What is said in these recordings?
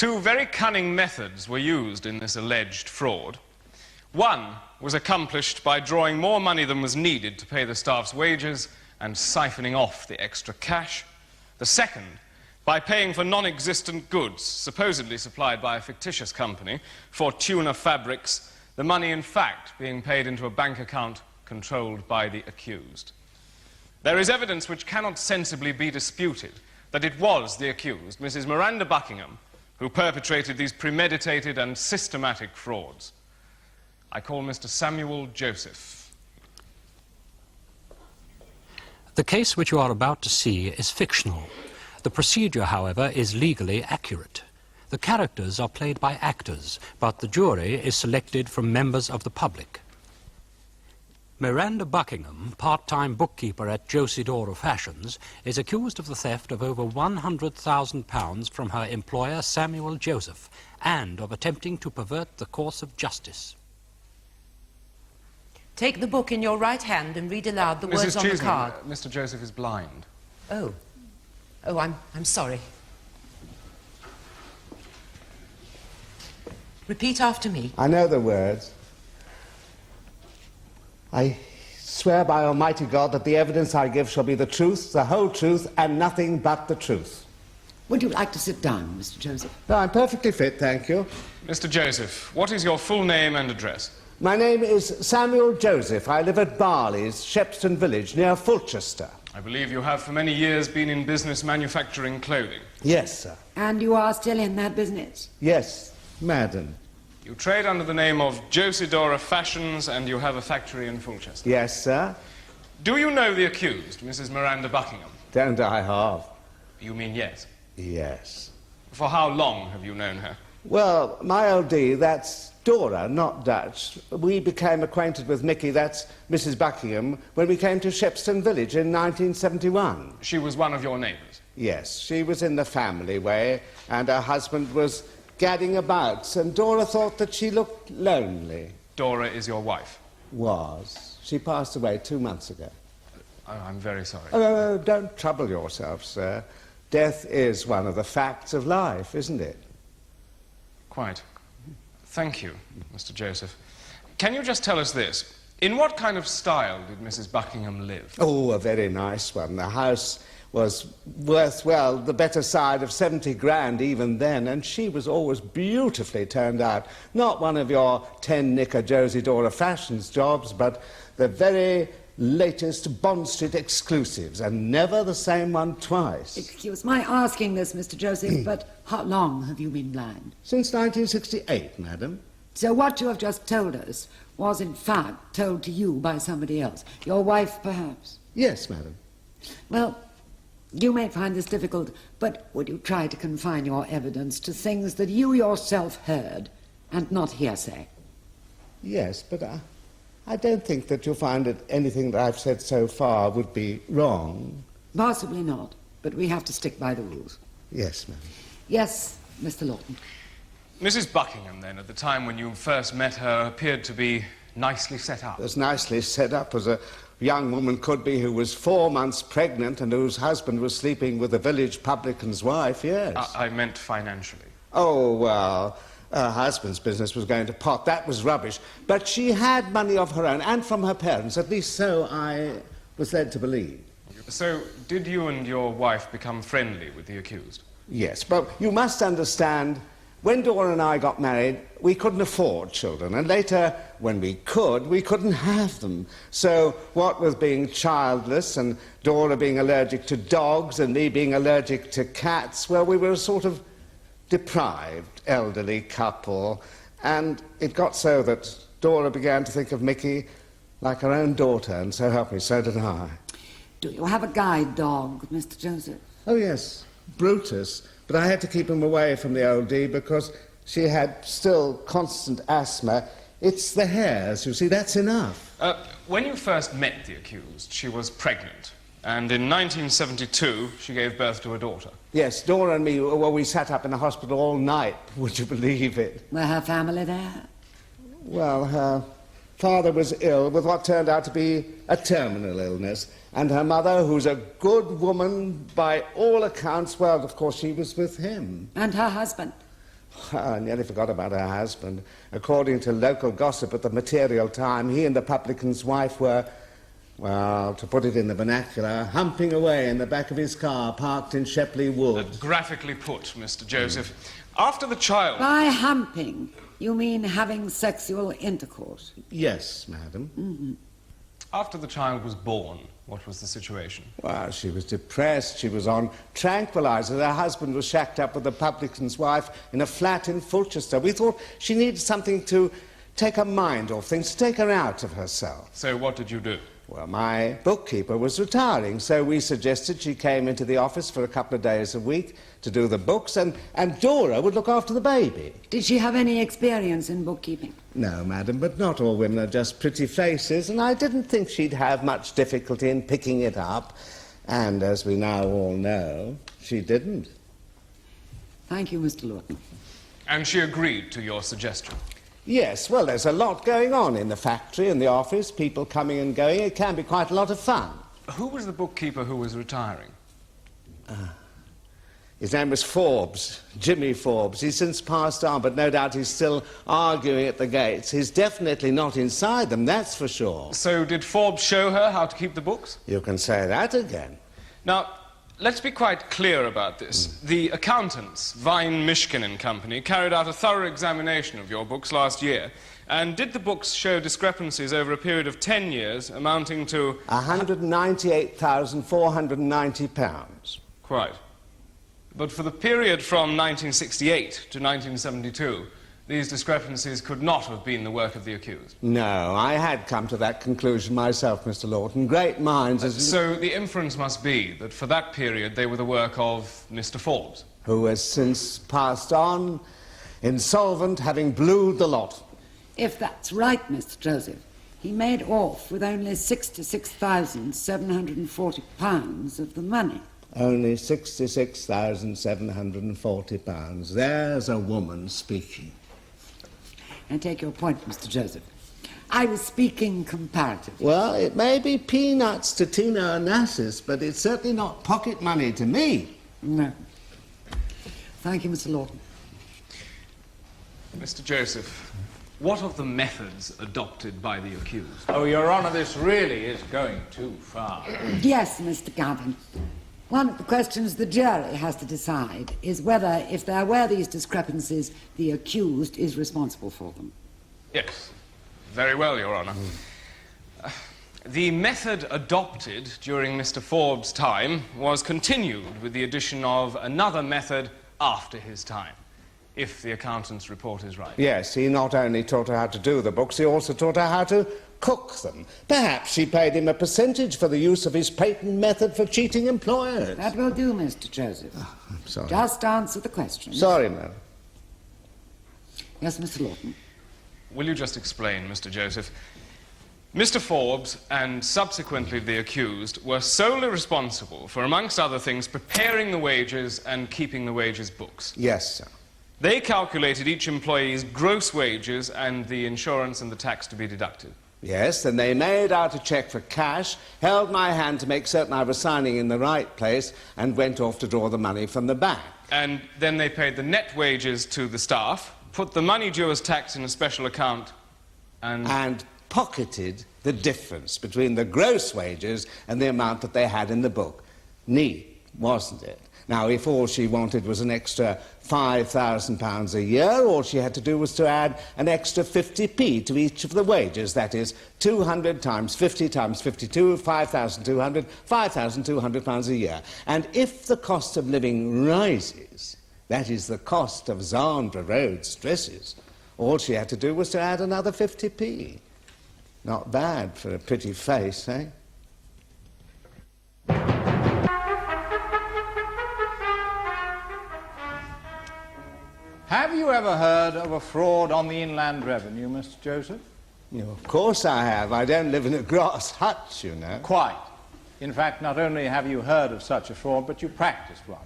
Two very cunning methods were used in this alleged fraud. One was accomplished by drawing more money than was needed to pay the staff's wages and siphoning off the extra cash. The second, by paying for non-existent goods, supposedly supplied by a fictitious company, for tuna fabrics, the money in fact being paid into a bank account controlled by the accused. There is evidence which cannot sensibly be disputed that it was the accused, Mrs. Miranda Buckingham, who perpetrated these premeditated and systematic frauds. I call Mr. Samuel Joseph. The case which you are about to see is fictional. The procedure, however, is legally accurate. The characters are played by actors, but the jury is selected from members of the public. Miranda Buckingham, part-time bookkeeper at Josidora Fashions, is accused of the theft of over £100,000 from her employer, Samuel Joseph, and of attempting to pervert the course of justice. Take the book in your right hand and read aloud the words on the card. Mr. Joseph is blind. Oh. Oh, I'm sorry. Repeat after me. I know the words. I swear by Almighty God that the evidence I give shall be the truth, the whole truth, and nothing but the truth. Would you like to sit down, Mr. Joseph? No, I'm perfectly fit, thank you. Mr. Joseph, what is your full name and address? My name is Samuel Joseph. I live at Barley's, Shepston Village, near Fulchester. I believe you have for many years been in business manufacturing clothing. Yes, sir. And you are still in that business? Yes, madam. You trade under the name of Josidora Fashions and you have a factory in Fulchester. Yes, sir. Do you know the accused, Mrs. Miranda Buckingham? Don't I have? You mean yes? Yes. For how long have you known her? Well, my LD, that's Dora, not Dutch. We became acquainted with Mickey, that's Mrs. Buckingham, when we came to Shepston Village in 1971. She was one of your neighbours? Yes, she was in the family way, and her husband was gadding about, and Dora thought that she looked lonely. Dora is your wife? Was. She passed away 2 months ago. Oh, I'm very sorry. Oh, don't trouble yourself, sir. Death is one of the facts of life, isn't it? Quite. Thank you, Mr. Joseph. Can you just tell us this? In what kind of style did Mrs. Buckingham live? Oh, a very nice one. The house was worth, well, the better side of 70 grand even then, and she was always beautifully turned out. Not one of your 10-knicker Josidora Fashions jobs, but the very latest Bond Street exclusives, and never the same one twice. Excuse my asking this, Mr. Joseph, but how long have you been blind? Since 1968, madam. So what you have just told us was in fact told to you by somebody else. Your wife, perhaps? Yes, madam. Well, you may find this difficult, but would you try to confine your evidence to things that you yourself heard, and not hearsay? Yes, but I don't think that you'll find that anything that I've said so far would be wrong. Possibly not, but we have to stick by the rules. Yes, madam. Yes, Mr. Lawton. Mrs. Buckingham, then, at the time when you first met her, appeared to be nicely set up. As nicely set up as a young woman could be who was 4 months pregnant and whose husband was sleeping with a village publican's wife, yes. I meant financially. Oh, well, her husband's business was going to pot. That was rubbish. But she had money of her own, and from her parents, at least so I was led to believe. So, did you and your wife become friendly with the accused? Yes, but you must understand, when Dora and I got married, we couldn't afford children, and later, when we couldn't have them. So, what with being childless, and Dora being allergic to dogs, and me being allergic to cats, well, we were a sort of deprived elderly couple, and it got so that Dora began to think of Mickey like her own daughter, and so help me, so did I. Do you have a guide dog, Mr. Joseph? Oh, yes, Brutus, but I had to keep him away from the old D because she had still constant asthma. It's the hairs, you see, that's enough. When you first met the accused, she was pregnant, and in 1972, she gave birth to a daughter. Yes, Dora and me, well, we sat up in the hospital all night, would you believe it? Were her family there? Well, her father was ill with what turned out to be a terminal illness, and her mother, who's a good woman by all accounts, well, of course, she was with him. And her husband? I nearly forgot about her husband. According to local gossip at the material time, he and the publican's wife were, well, to put it in the vernacular, humping away in the back of his car parked in Shepley Wood. Graphically put, Mr. Joseph. After the child... By humping, you mean having sexual intercourse? Yes, madam. Mm-hmm. After the child was born, what was the situation? Well, she was depressed. She was on tranquilizers. Her husband was shacked up with the publican's wife in a flat in Fulchester. We thought she needed something to take her mind off things, to take her out of herself. So what did you do? Well, my bookkeeper was retiring, so we suggested she came into the office for a couple of days a week to do the books, and Dora would look after the baby. Did she have any experience in bookkeeping? No, madam, but not all women are just pretty faces, and I didn't think she'd have much difficulty in picking it up. And, as we now all know, she didn't. Thank you, Mr. Lawton. And she agreed to your suggestion? Yes, well, there's a lot going on in the factory and the office, people coming and going. It can be quite a lot of fun. Who was the bookkeeper who was retiring? His name was Forbes, Jimmy Forbes. He's since passed on, but no doubt he's still arguing at the gates. He's definitely not inside them, that's for sure. So did Forbes show her how to keep the books? You can say that again. Now, let's be quite clear about this. The accountants, Vine, Mishkin and Company, carried out a thorough examination of your books last year. And did the books show discrepancies over a period of 10 years amounting to... £198,490. Quite. But for the period from 1968 to 1972, these discrepancies could not have been the work of the accused. No, I had come to that conclusion myself, Mr. Lawton. Great minds... So the inference must be that for that period they were the work of Mr. Forbes. Who has since passed on, insolvent, having blued the lot. If that's right, Mr. Joseph, he made off with only £66,740 of the money. Only £66,740. There's a woman speaking. I take your point, Mr. Joseph. I was speaking comparatively. Well, it may be peanuts to Tina Onassis, but it's certainly not pocket money to me. No. Thank you, Mr. Lawton. Mr. Joseph, what of the methods adopted by the accused? Oh, Your Honour, this really is going too far. Yes, Mr. Campbell. One of the questions the jury has to decide is whether, if there were these discrepancies, the accused is responsible for them. Yes. Very well, Your Honour. The method adopted during Mr. Forbes' time was continued with the addition of another method after his time, if the accountant's report is right. Yes, he not only taught her how to do the books, he also taught her how to cook them. Perhaps she paid him a percentage for the use of his patent method for cheating employers. That will do, Mr. Joseph. Oh, I'm sorry. Just answer the question. Sorry, ma'am. Yes, Mr. Lawton. Will you just explain, Mr. Joseph? Mr. Forbes and subsequently the accused were solely responsible for, amongst other things, preparing the wages and keeping the wages books. Yes, sir. They calculated each employee's gross wages and the insurance and the tax to be deducted. Yes, then they made out a cheque for cash, held my hand to make certain I was signing in the right place, and went off to draw the money from the bank. And then they paid the net wages to the staff, put the money due as tax in a special account, and pocketed the difference between the gross wages and the amount that they had in the book. Neat, wasn't it? Now, if all she wanted was an extra £5,000 a year, all she had to do was to add an extra 50p to each of the wages. That is, 200 times 50 times 52, 5,200, £5,200 a year. And if the cost of living rises, that is the cost of Zandra Road stresses, all she had to do was to add another 50p. Not bad for a pretty face, eh? Have you ever heard of a fraud on the inland revenue, Mr. Joseph? Of course I have. I don't live in a grass hut, you know. Quite. In fact, not only have you heard of such a fraud, but you practiced one.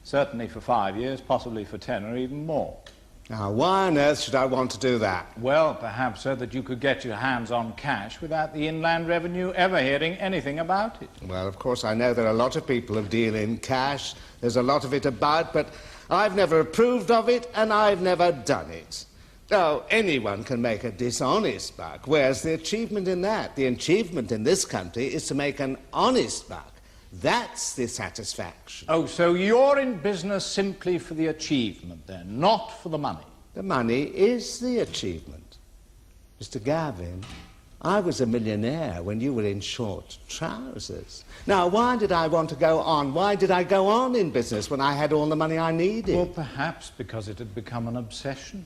Certainly for 5 years, possibly for 10 or even more. Now, why on earth should I want to do that? Well, perhaps so that you could get your hands on cash without the Inland Revenue ever hearing anything about it. Well, of course, I know there are a lot of people who deal in cash. There's a lot of it about, but I've never approved of it, and I've never done it. Oh, anyone can make a dishonest buck. Where's the achievement in that? The achievement in this country is to make an honest buck. That's the satisfaction. Oh, so you're in business simply for the achievement, then, not for the money? The money is the achievement. Mr. Gavin, I was a millionaire when you were in short trousers. Now, why did I want to go on? Why did I go on in business when I had all the money I needed? Well, perhaps because it had become an obsession.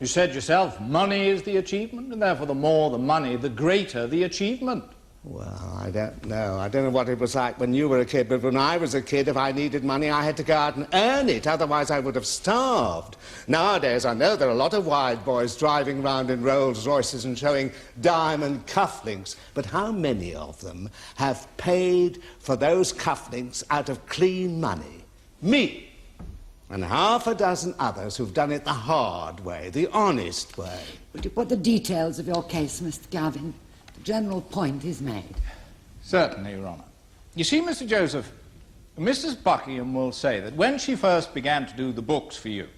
You said yourself, money is the achievement, and therefore the more the money, the greater the achievement. Well, I don't know. I don't know what it was like when you were a kid, but when I was a kid, if I needed money, I had to go out and earn it. Otherwise, I would have starved. Nowadays, I know there are a lot of wild boys driving around in Rolls Royces and showing diamond cufflinks, but how many of them have paid for those cufflinks out of clean money? Me! And half a dozen others who've done it the hard way, the honest way. Would you put the details of your case, Mr. Gavin? The general point is made. Certainly, Your Honour. You see, Mr. Joseph, Mrs. Buckingham will say that when she first began to do the books for you,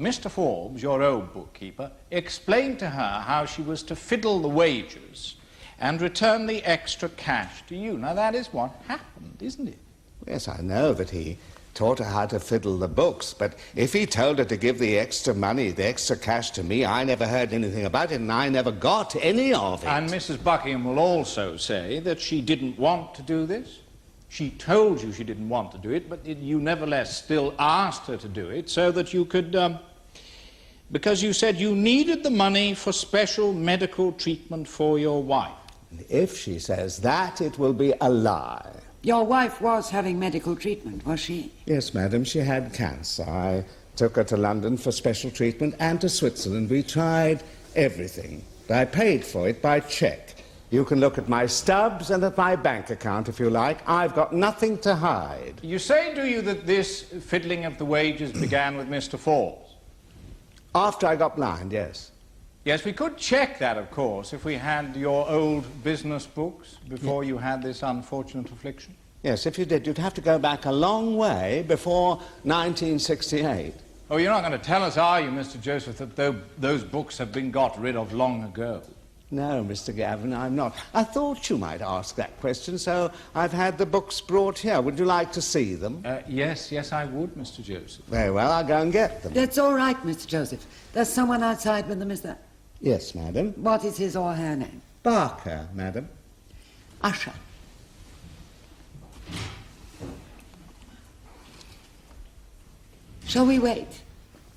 Mr. Forbes, your old bookkeeper, explained to her how she was to fiddle the wages and return the extra cash to you. Now, that is what happened, isn't it? Yes, I know that he taught her how to fiddle the books, but if he told her to give the extra money, the extra cash to me, I never heard anything about it, and I never got any of it. And Mrs. Buckingham will also say that she didn't want to do this. She told you she didn't want to do it, but you nevertheless still asked her to do it so that you could, because you said you needed the money for special medical treatment for your wife. And if she says that, it will be a lie. Your wife was having medical treatment, was she? Yes, madam, she had cancer. I took her to London for special treatment and to Switzerland. We tried everything. I paid for it by cheque. You can look at my stubs and at my bank account if you like. I've got nothing to hide. You say, do you, that this fiddling of the wages began with Mr. Forbes? After I got blind, yes. Yes, we could check that, of course, if we had your old business books before you had this unfortunate affliction. Yes, if you did, you'd have to go back a long way before 1968. Oh, you're not going to tell us, are you, Mr. Joseph, that those books have been got rid of long ago? No, Mr. Gavin, I'm not. I thought you might ask that question, so I've had the books brought here. Would you like to see them? Yes, I would, Mr. Joseph. Very well, I'll go and get them. That's all right, Mr. Joseph. There's someone outside with them, is there? Yes, madam. What is his or her name? Barker, madam. Usher. Shall we wait,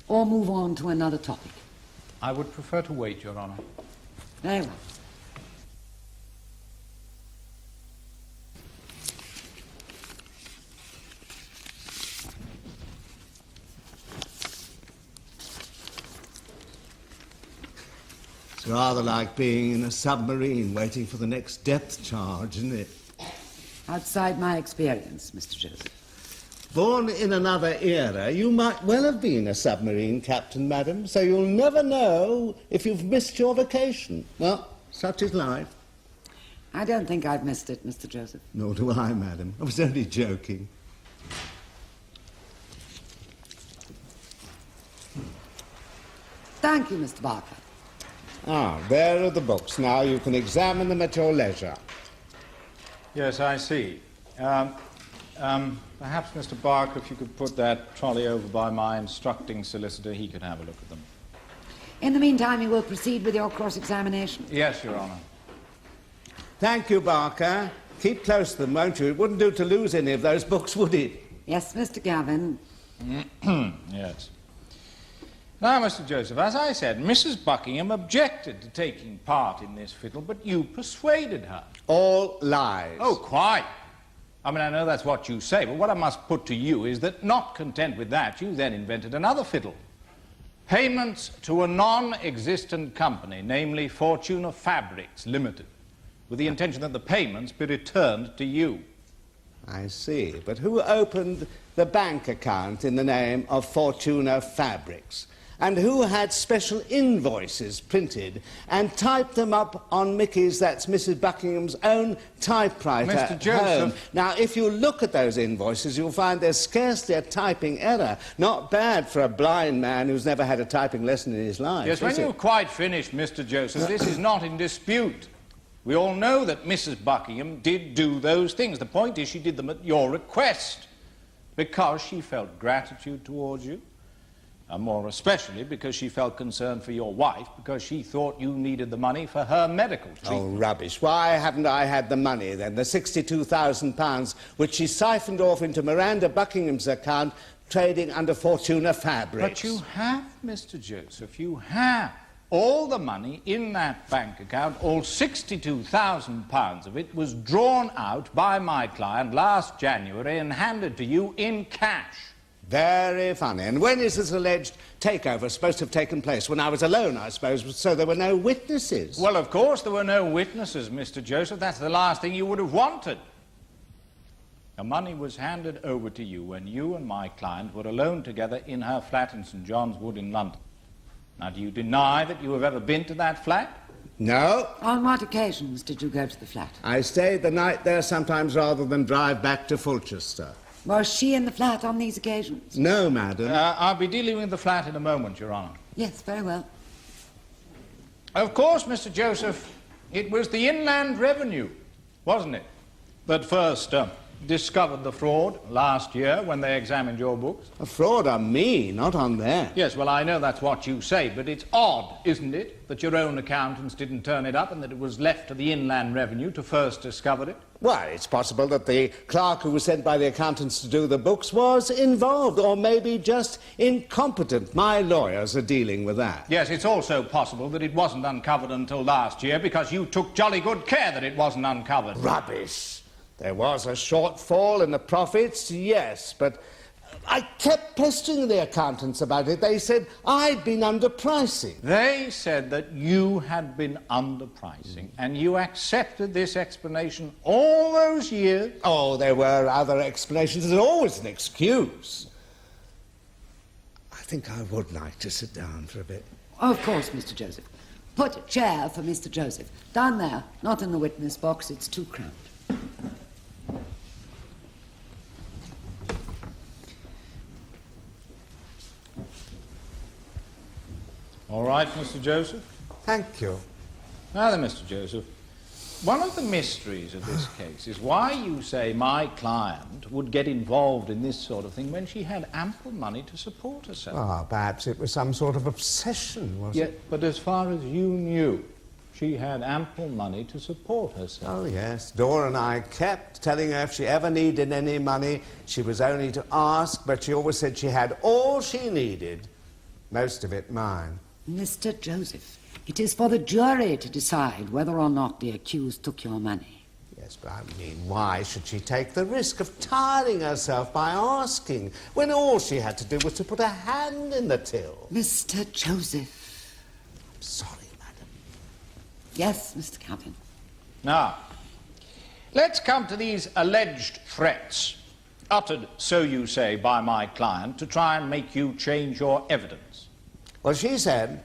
or move on to another topic? I would prefer to wait, Your Honour. Very well. It's rather like being in a submarine waiting for the next depth charge, isn't it? Outside my experience, Mr. Joseph. Born in another era, you might well have been a submarine captain, madam, so you'll never know if you've missed your vacation. Well, such is life. I don't think I've missed it, Mr. Joseph. Nor do I, madam. I was only joking. Thank you, Mr. Barker. Ah, there are the books. Now you can examine them at your leisure. Yes, I see. Perhaps, Mr. Barker, if you could put that trolley over by my instructing solicitor, he could have a look at them. In the meantime, you will proceed with your cross-examination. Yes, Your Honour. Thank you, Barker. Keep close to them, won't you? It wouldn't do to lose any of those books, would it? Yes, Mr. Gavin. Yes. Now, Mr. Joseph, as I said, Mrs. Buckingham objected to taking part in this fiddle, but you persuaded her. All lies. Oh, quite. I mean, I know that's what you say, but what I must put to you is that, not content with that, you then invented another fiddle. Payments to a non-existent company, namely Fortuna Fabrics Limited, with the intention that the payments be returned to you. I see. But who opened the bank account in the name of Fortuna Fabrics? and who had special invoices printed and typed them up on Mickey's, that's Mrs. Buckingham's own typewriter Mr. at Joseph. home. Now, if you look at those invoices, you'll find there's scarcely a typing error. Not bad for a blind man who's never had a typing lesson in his life. Yes, when you've quite finished, Mr. Joseph, this is not in dispute. We all know that Mrs. Buckingham did do those things. The point is she did them at your request because she felt gratitude towards you, and more especially because she felt concern for your wife, because she thought you needed the money for her medical treatment. Oh, rubbish. Why haven't I had the money, then? The £62,000 which she siphoned off into Miranda Buckingham's account trading under Fortuna Fabrics. But you have, Mr. Joseph, you have. All the money in that bank account, all £62,000 of it, was drawn out by my client last January and handed to you in cash. Very funny. And when is this alleged takeover supposed to have taken place? When I was alone, I suppose, so there were no witnesses. Well, of course there were no witnesses, Mr. Joseph. That's the last thing you would have wanted. The money was handed over to you when you and my client were alone together in her flat in St. John's Wood in London. Now, do you deny that you have ever been to that flat? No. On what occasions did you go to the flat? I stayed the night there sometimes rather than drive back to Fulchester. Was she in the flat on these occasions? No, madam. I'll be dealing with the flat in a moment, Your Honour. Yes, very well. Of course, Mr. Joseph, it was the Inland Revenue, wasn't it, that first discovered the fraud last year when they examined your books? A fraud on me, not on them. Yes, well, I know that's what you say, but it's odd, isn't it, that your own accountants didn't turn it up and that it was left to the Inland Revenue to first discover it? Well, it's possible that the clerk who was sent by the accountants to do the books was involved, or maybe just incompetent. My lawyers are dealing with that. Yes, it's also possible that it wasn't uncovered until last year because you took jolly good care that it wasn't uncovered. Rubbish. There was a shortfall in the profits, yes, but I kept pestering the accountants about it. They said I'd been underpricing. They said that you had been underpricing, and you accepted this explanation all those years. Oh, there were other explanations. There's always an excuse. I think I would like to sit down for a bit. Of course, Mr. Joseph. Put a chair for Mr. Joseph. Down there, not in the witness box. It's too cramped. All right, Mr. Joseph. Thank you. Now then, Mr. Joseph, one of the mysteries of this case is why you say my client would get involved in this sort of thing when she had ample money to support herself. Ah, perhaps it was some sort of obsession, was it? But as far as you knew, she had ample money to support herself. Oh, yes. Dora and I kept telling her if she ever needed any money, she was only to ask, but she always said she had all she needed, most of it mine. Mr. Joseph, it is for the jury to decide whether or not the accused took your money. Yes, but I mean, why should she take the risk of tiring herself by asking, when all she had to do was to put her hand in the till? Mr. Joseph. I'm sorry, madam. Yes, Mr. Campbell. Now, let's come to these alleged threats, uttered, so you say, by my client to try and make you change your evidence. Well, she said,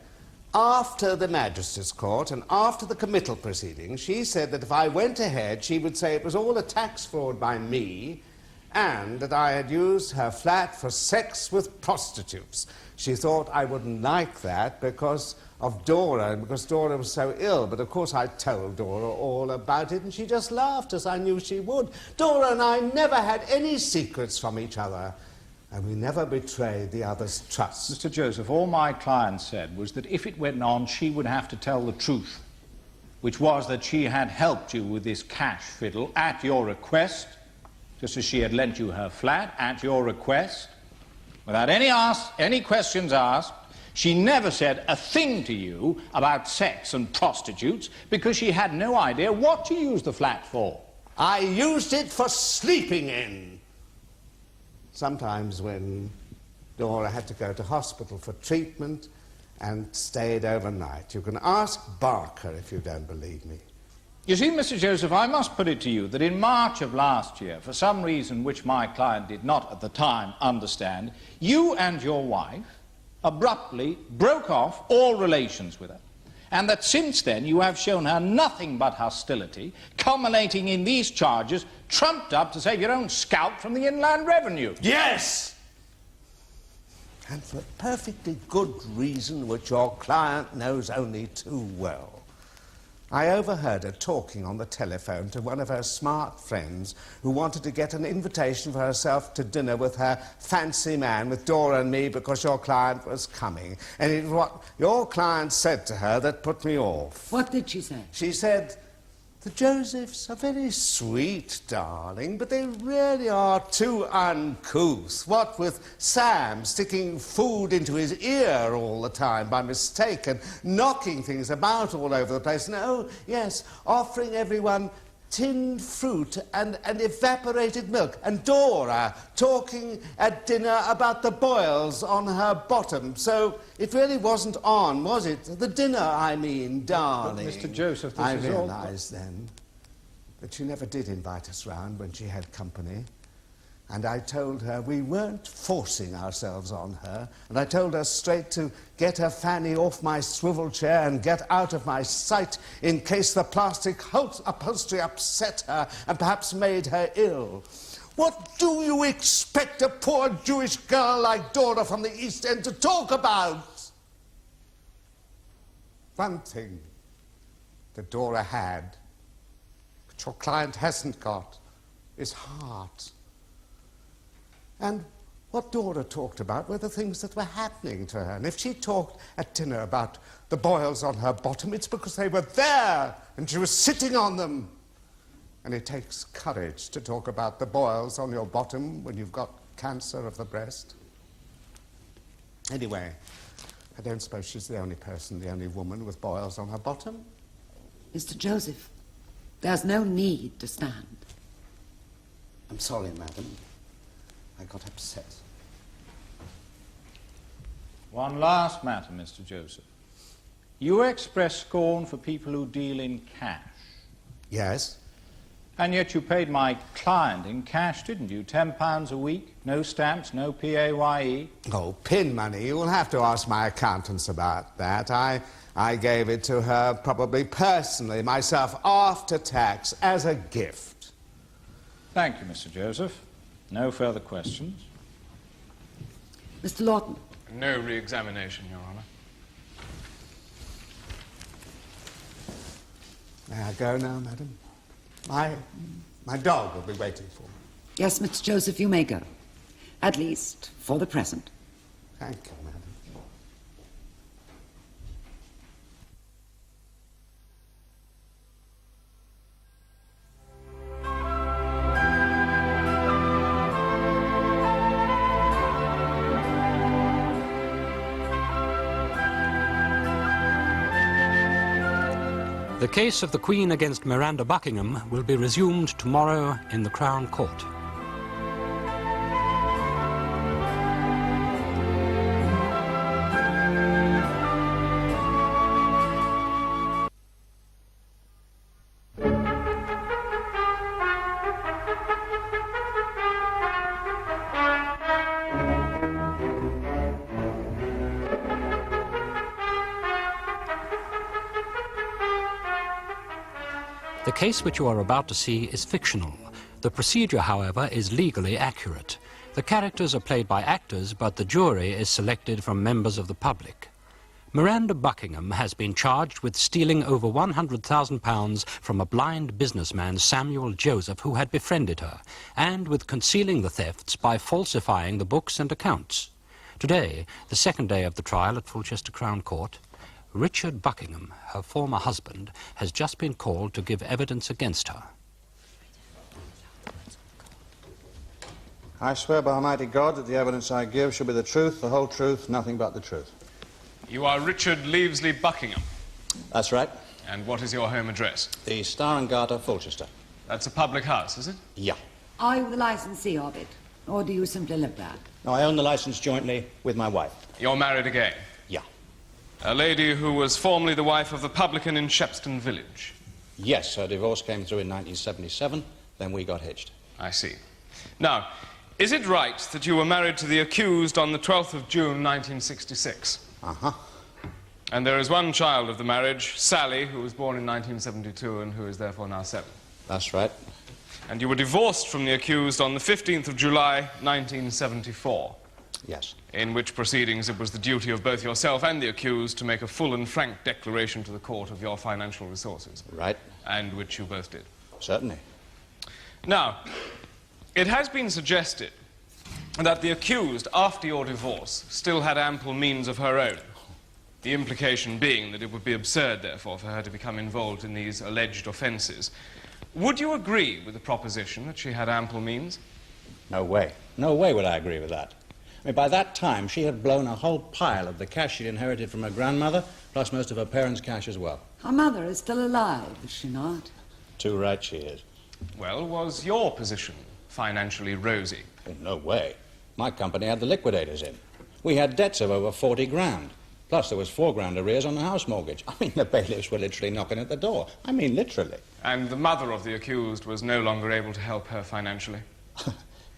after the magistrate's court and after the committal proceedings, she said that if I went ahead, she would say it was all a tax fraud by me and that I had used her flat for sex with prostitutes. She thought I wouldn't like that because of Dora and because Dora was so ill, but of course I told Dora all about it and she just laughed, as I knew she would. Dora and I never had any secrets from each other. And we never betrayed the other's trust. Mr. Joseph, all my client said was that if it went on, she would have to tell the truth, which was that she had helped you with this cash fiddle at your request, just as she had lent you her flat at your request, without any questions asked. She never said a thing to you about sex and prostitutes because she had no idea what you used the flat for. I used it for sleeping in. Sometimes when Dora had to go to hospital for treatment and stayed overnight. You can ask Barker if you don't believe me. You see, Mr. Joseph, I must put it to you that in March of last year, for some reason which my client did not at the time understand, you and your wife abruptly broke off all relations with her, and that since then you have shown her nothing but hostility, culminating in these charges trumped up to save your own scalp from the Inland Revenue. Yes! And for a perfectly good reason which your client knows only too well. I overheard her talking on the telephone to one of her smart friends who wanted to get an invitation for herself to dinner with her fancy man, with Dora and me, because your client was coming. And it was what your client said to her that put me off. What did she say? She said, "The Josephs are very sweet, darling, but they really are too uncouth. What with Sam sticking food into his ear all the time by mistake and knocking things about all over the place. And, oh, yes, offering everyone tinned fruit and evaporated milk. And Dora talking at dinner about the boils on her bottom. So it really wasn't on, was it? The dinner, I mean, darling." But Mr. Joseph, this I is all... realised then that she never did invite us round when she had company. And I told her we weren't forcing ourselves on her. And I told her straight to get her fanny off my swivel chair and get out of my sight in case the plastic upholstery upset her and perhaps made her ill. What do you expect a poor Jewish girl like Dora from the East End to talk about? One thing that Dora had, but your client hasn't got, is heart. And what Dora talked about were the things that were happening to her. And if she talked at dinner about the boils on her bottom, it's because they were there and she was sitting on them. And it takes courage to talk about the boils on your bottom when you've got cancer of the breast. Anyway, I don't suppose she's the only person, the only woman with boils on her bottom. Mr. Joseph, there's no need to stand. I'm sorry, madam. I got upset. One last matter, Mr. Joseph. You express scorn for people who deal in cash. Yes? And yet you paid my client in cash, didn't you? £10 a week, no stamps, no PAYE. Oh, pin money. You'll have to ask my accountants about that. I gave it to her probably personally, myself, after tax, as a gift. Thank you, Mr. Joseph. No further questions. Mr. Lawton. No re-examination, Your Honour. May I go now, madam? My dog will be waiting for me. Yes, Mr. Joseph, you may go. At least, for the present. Thank you, madam. The case of the Queen against Miranda Buckingham will be resumed tomorrow in the Crown Court. The case which you are about to see is fictional. The procedure, however, is legally accurate. The characters are played by actors, but the jury is selected from members of the public. Miranda Buckingham has been charged with stealing over £100,000 from a blind businessman, Samuel Joseph, who had befriended her, and with concealing the thefts by falsifying the books and accounts. Today, the second day of the trial at Fulchester Crown Court, Richard Buckingham, her former husband, has just been called to give evidence against her. I swear by Almighty God that the evidence I give shall be the truth, the whole truth, nothing but the truth. You are Richard Leavesley Buckingham. That's right. And what is your home address? The Star and Garter, Fulchester. That's a public house, is it? Yeah. Are you the licensee of it, or do you simply live there? No, I own the license jointly with my wife. You're married again? Yeah. A lady who was formerly the wife of the publican in Shepston Village. Yes, her divorce came through in 1977, then we got hitched. I see. Now, Is it right that you were married to the accused on the 12th of June, 1966? Uh-huh. And there is one child of the marriage, Sally, who was born in 1972 and who is therefore now 7. That's right. And you were divorced from the accused on the 15th of July, 1974. Yes. In which proceedings it was the duty of both yourself and the accused to make a full and frank declaration to the court of your financial resources. Right. And which you both did. Certainly. Now, it has been suggested that the accused, after your divorce, still had ample means of her own. The implication being that it would be absurd, therefore, for her to become involved in these alleged offences. Would you agree with the proposition that she had ample means? No way. No way would I agree with that. I mean, by that time, she had blown a whole pile of the cash she'd inherited from her grandmother, plus most of her parents' cash as well. Her mother is still alive, is she not? Too right she is. Well, was your position financially rosy? In no way. My company had the liquidators in. We had debts of over 40 grand. Plus, there was 4 grand arrears on the house mortgage. I mean, the bailiffs were literally knocking at the door. I mean, literally. And the mother of the accused was no longer able to help her financially?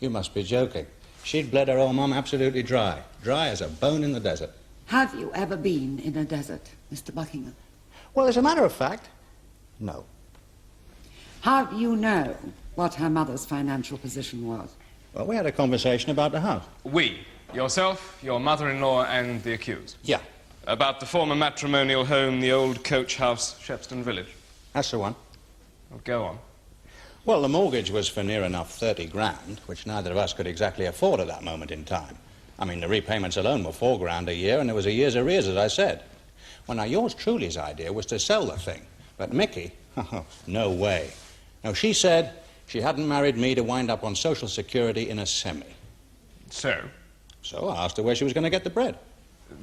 You must be joking. She'd bled her old mum absolutely dry. Dry as a bone in the desert. Have you ever been in a desert, Mr. Buckingham? Well, as a matter of fact, no. How do you know what her mother's financial position was? Well, we had a conversation about the house. We? Yourself, your mother-in-law, and the accused? Yeah. About the former matrimonial home, the old coach house, Shepston Village? That's the one. Well, go on. Well, the mortgage was for near enough 30 grand, which neither of us could exactly afford at that moment in time. I mean, the repayments alone were 4 grand a year, and there was a year's arrears, as I said. Well, now, yours truly's idea was to sell the thing. But Mickey, no way. Now, she said she hadn't married me to wind up on Social Security in a semi. So? So I asked her where she was going to get the bread.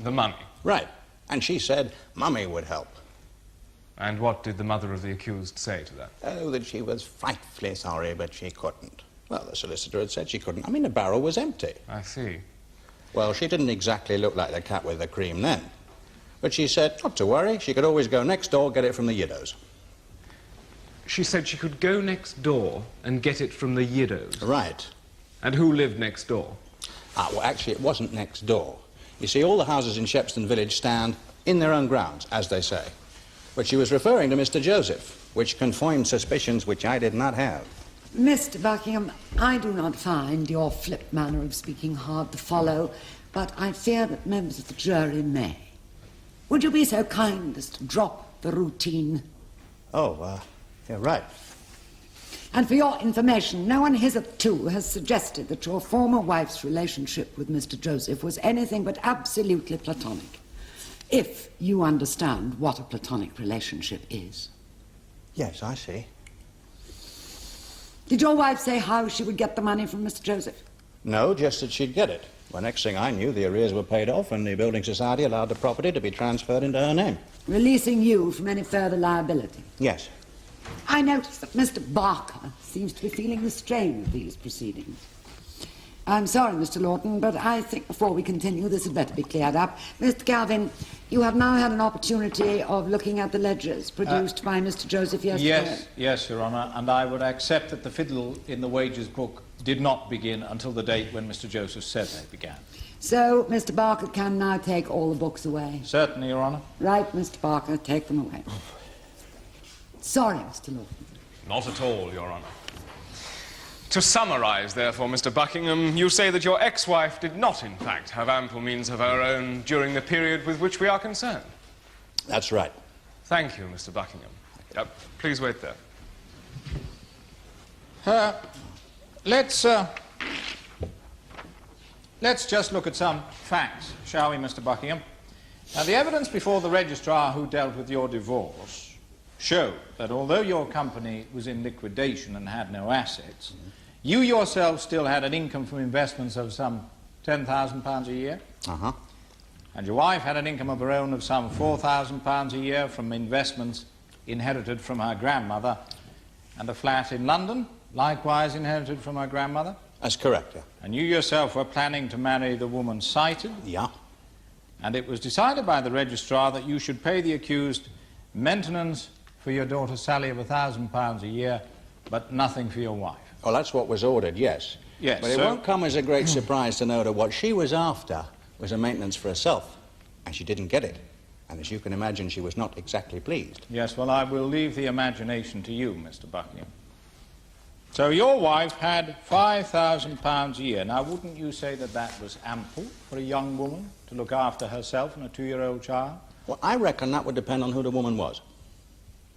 The money? Right. And she said Mummy would help. And what did the mother of the accused say to that? Oh, that she was frightfully sorry, but she couldn't. Well, the solicitor had said she couldn't. I mean, the barrel was empty. I see. Well, she didn't exactly look like the cat with the cream then. But she said not to worry, she could always go next door, get it from the Yiddos. She said she could go next door and get it from the Yiddos? Right. And who lived next door? Well, actually, it wasn't next door. You see, all the houses in Shepston Village stand in their own grounds, as they say. But she was referring to Mr. Joseph, which confirmed suspicions which I did not have. Mr. Buckingham, I do not find your flip manner of speaking hard to follow, but I fear that members of the jury may. Would you be so kind as to drop the routine? Oh, you're right. And for your information, no one hitherto has suggested that your former wife's relationship with Mr. Joseph was anything but absolutely platonic. If you understand what a platonic relationship is. Yes, I see. Did your wife say how she would get the money from Mr. Joseph? No, just that she'd get it. Well, next thing I knew, the arrears were paid off and the building society allowed the property to be transferred into her name. Releasing you from any further liability? Yes. I notice that Mr. Barker seems to be feeling the strain of these proceedings. I'm sorry, Mr. Lawton, but I think before we continue, this had better be cleared up. Mr. Calvin, you have now had an opportunity of looking at the ledgers produced by Mr. Joseph yesterday. Yes, Your Honour, and I would accept that the fiddle in the wages book did not begin until the date when Mr. Joseph said they began. So, Mr. Barker can now take all the books away. Certainly, Your Honour. Right, Mr. Barker, take them away. Sorry, Mr. Lawton. Not at all, Your Honour. To summarise, therefore, Mr. Buckingham, you say that your ex-wife did not, in fact, have ample means of her own during the period with which we are concerned. That's right. Thank you, Mr. Buckingham. Please wait there. Let's just look at some facts, shall we, Mr. Buckingham? Now, the evidence before the registrar who dealt with your divorce showed that although your company was in liquidation and had no assets, you yourself still had an income from investments of some £10,000 a year. Uh-huh. And your wife had an income of her own of some £4,000 a year from investments inherited from her grandmother, and a flat in London, likewise inherited from her grandmother. That's correct, yeah. And you yourself were planning to marry the woman cited. Yeah. And it was decided by the registrar that you should pay the accused maintenance for your daughter Sally of £1,000 a year, but nothing for your wife. Well, that's what was ordered, yes. Yes, but it won't come as a great surprise to know that what she was after was a maintenance for herself, and she didn't get it. And as you can imagine, she was not exactly pleased. Yes, well, I will leave the imagination to you, Mr. Buckingham. So your wife had £5,000 a year. Now, wouldn't you say that that was ample for a young woman to look after herself and a 2-year-old child? Well, I reckon that would depend on who the woman was.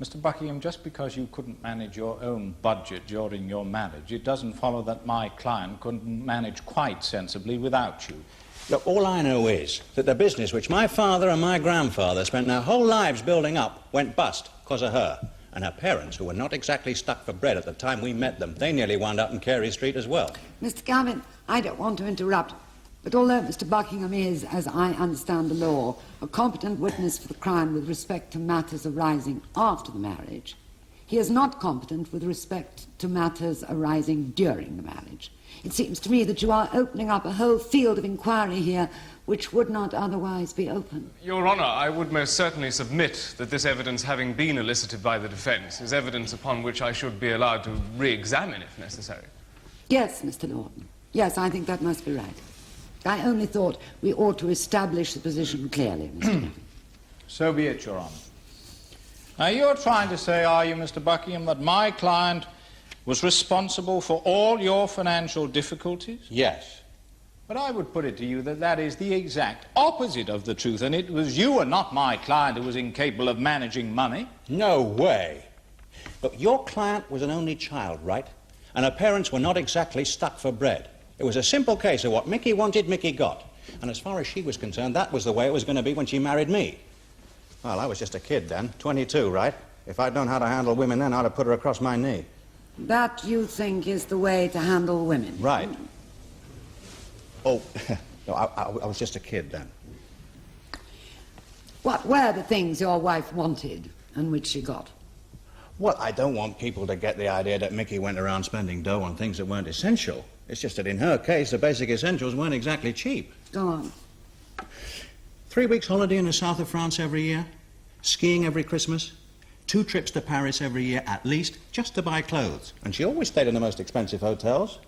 Mr. Buckingham, just because you couldn't manage your own budget during your marriage, it doesn't follow that my client couldn't manage quite sensibly without you. Look, all I know is that the business which my father and my grandfather spent their whole lives building up went bust because of her. And her parents, who were not exactly stuck for bread at the time we met them, they nearly wound up in Carey Street as well. Mr. Calvin, I don't want to interrupt, but although Mr. Buckingham is, as I understand the law, a competent witness for the crime with respect to matters arising after the marriage, he is not competent with respect to matters arising during the marriage. It seems to me that you are opening up a whole field of inquiry here which would not otherwise be open. Your Honour, I would most certainly submit that this evidence, having been elicited by the defence, is evidence upon which I should be allowed to re-examine if necessary. Yes, Mr. Norton. Yes, I think that must be right. I only thought we ought to establish the position clearly, Mr. Buckingham. So be it, Your Honour. Now, you're trying to say, are you, Mr. Buckingham, that my client was responsible for all your financial difficulties? Yes. But I would put it to you that that is the exact opposite of the truth, and it was you and not my client who was incapable of managing money. No way. Look, your client was an only child, right? And her parents were not exactly stuck for bread. It was a simple case of what Mickey wanted, Mickey got. And as far as she was concerned, that was the way it was going to be when she married me. Well, I was just a kid then, 22, right? If I'd known how to handle women then, I'd have put her across my knee. That, you think, is the way to handle women? Right. Oh, no, I was just a kid then. What were the things your wife wanted and which she got? Well, I don't want people to get the idea that Mickey went around spending dough on things that weren't essential. It's just that in her case, the basic essentials weren't exactly cheap. Go on. 3 weeks holiday in the south of France every year, skiing every Christmas, 2 trips to Paris every year at least, just to buy clothes. And she always stayed in the most expensive hotels.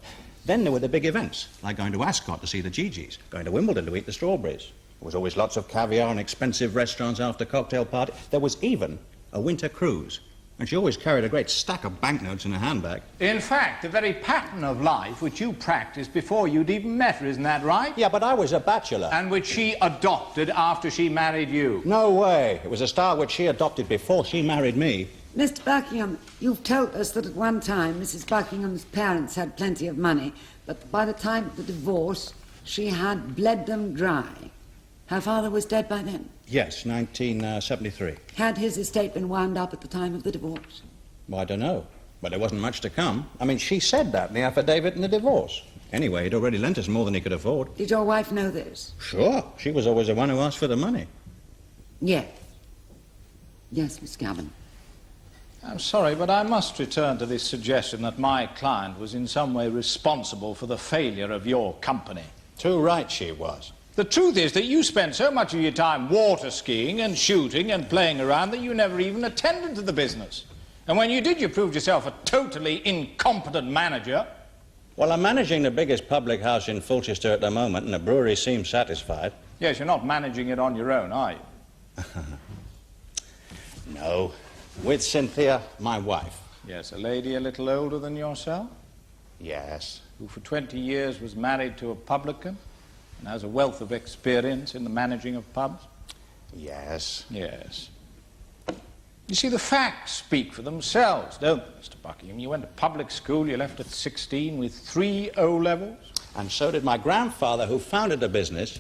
Then there were the big events, like going to Ascot to see the Gigis, going to Wimbledon to eat the strawberries. There was always lots of caviar and expensive restaurants after cocktail party. There was even a winter cruise. And she always carried a great stack of banknotes in her handbag. In fact, the very pattern of life which you practiced before you'd even met her, isn't that right? Yeah, but I was a bachelor. And which she adopted after she married you. No way. It was a style which she adopted before she married me. Mr. Buckingham, you've told us that at one time Mrs. Buckingham's parents had plenty of money, but by the time of the divorce, she had bled them dry. Her father was dead by then? Yes, 1973. Had his estate been wound up at the time of the divorce? Well, I don't know. But there wasn't much to come. I mean, she said that in the affidavit in the divorce. Anyway, he'd already lent us more than he could afford. Did your wife know this? Sure. She was always the one who asked for the money. Yes. Yes, Miss Calvin. I'm sorry, but I must return to this suggestion that my client was in some way responsible for the failure of your company. Too right she was. The truth is that you spent so much of your time water skiing and shooting and playing around that you never even attended to the business. And when you did, you proved yourself a totally incompetent manager. Well, I'm managing the biggest public house in Fulchester at the moment, and the brewery seems satisfied. Yes, you're not managing it on your own, are you? No. With Cynthia, my wife. Yes, a lady a little older than yourself? Yes. Who for 20 years was married to a publican and has a wealth of experience in the managing of pubs? Yes. Yes. You see, the facts speak for themselves, don't they, Mr. Buckingham? You went to public school, you left at 16 with 3 O-levels. And so did my grandfather, who founded the business.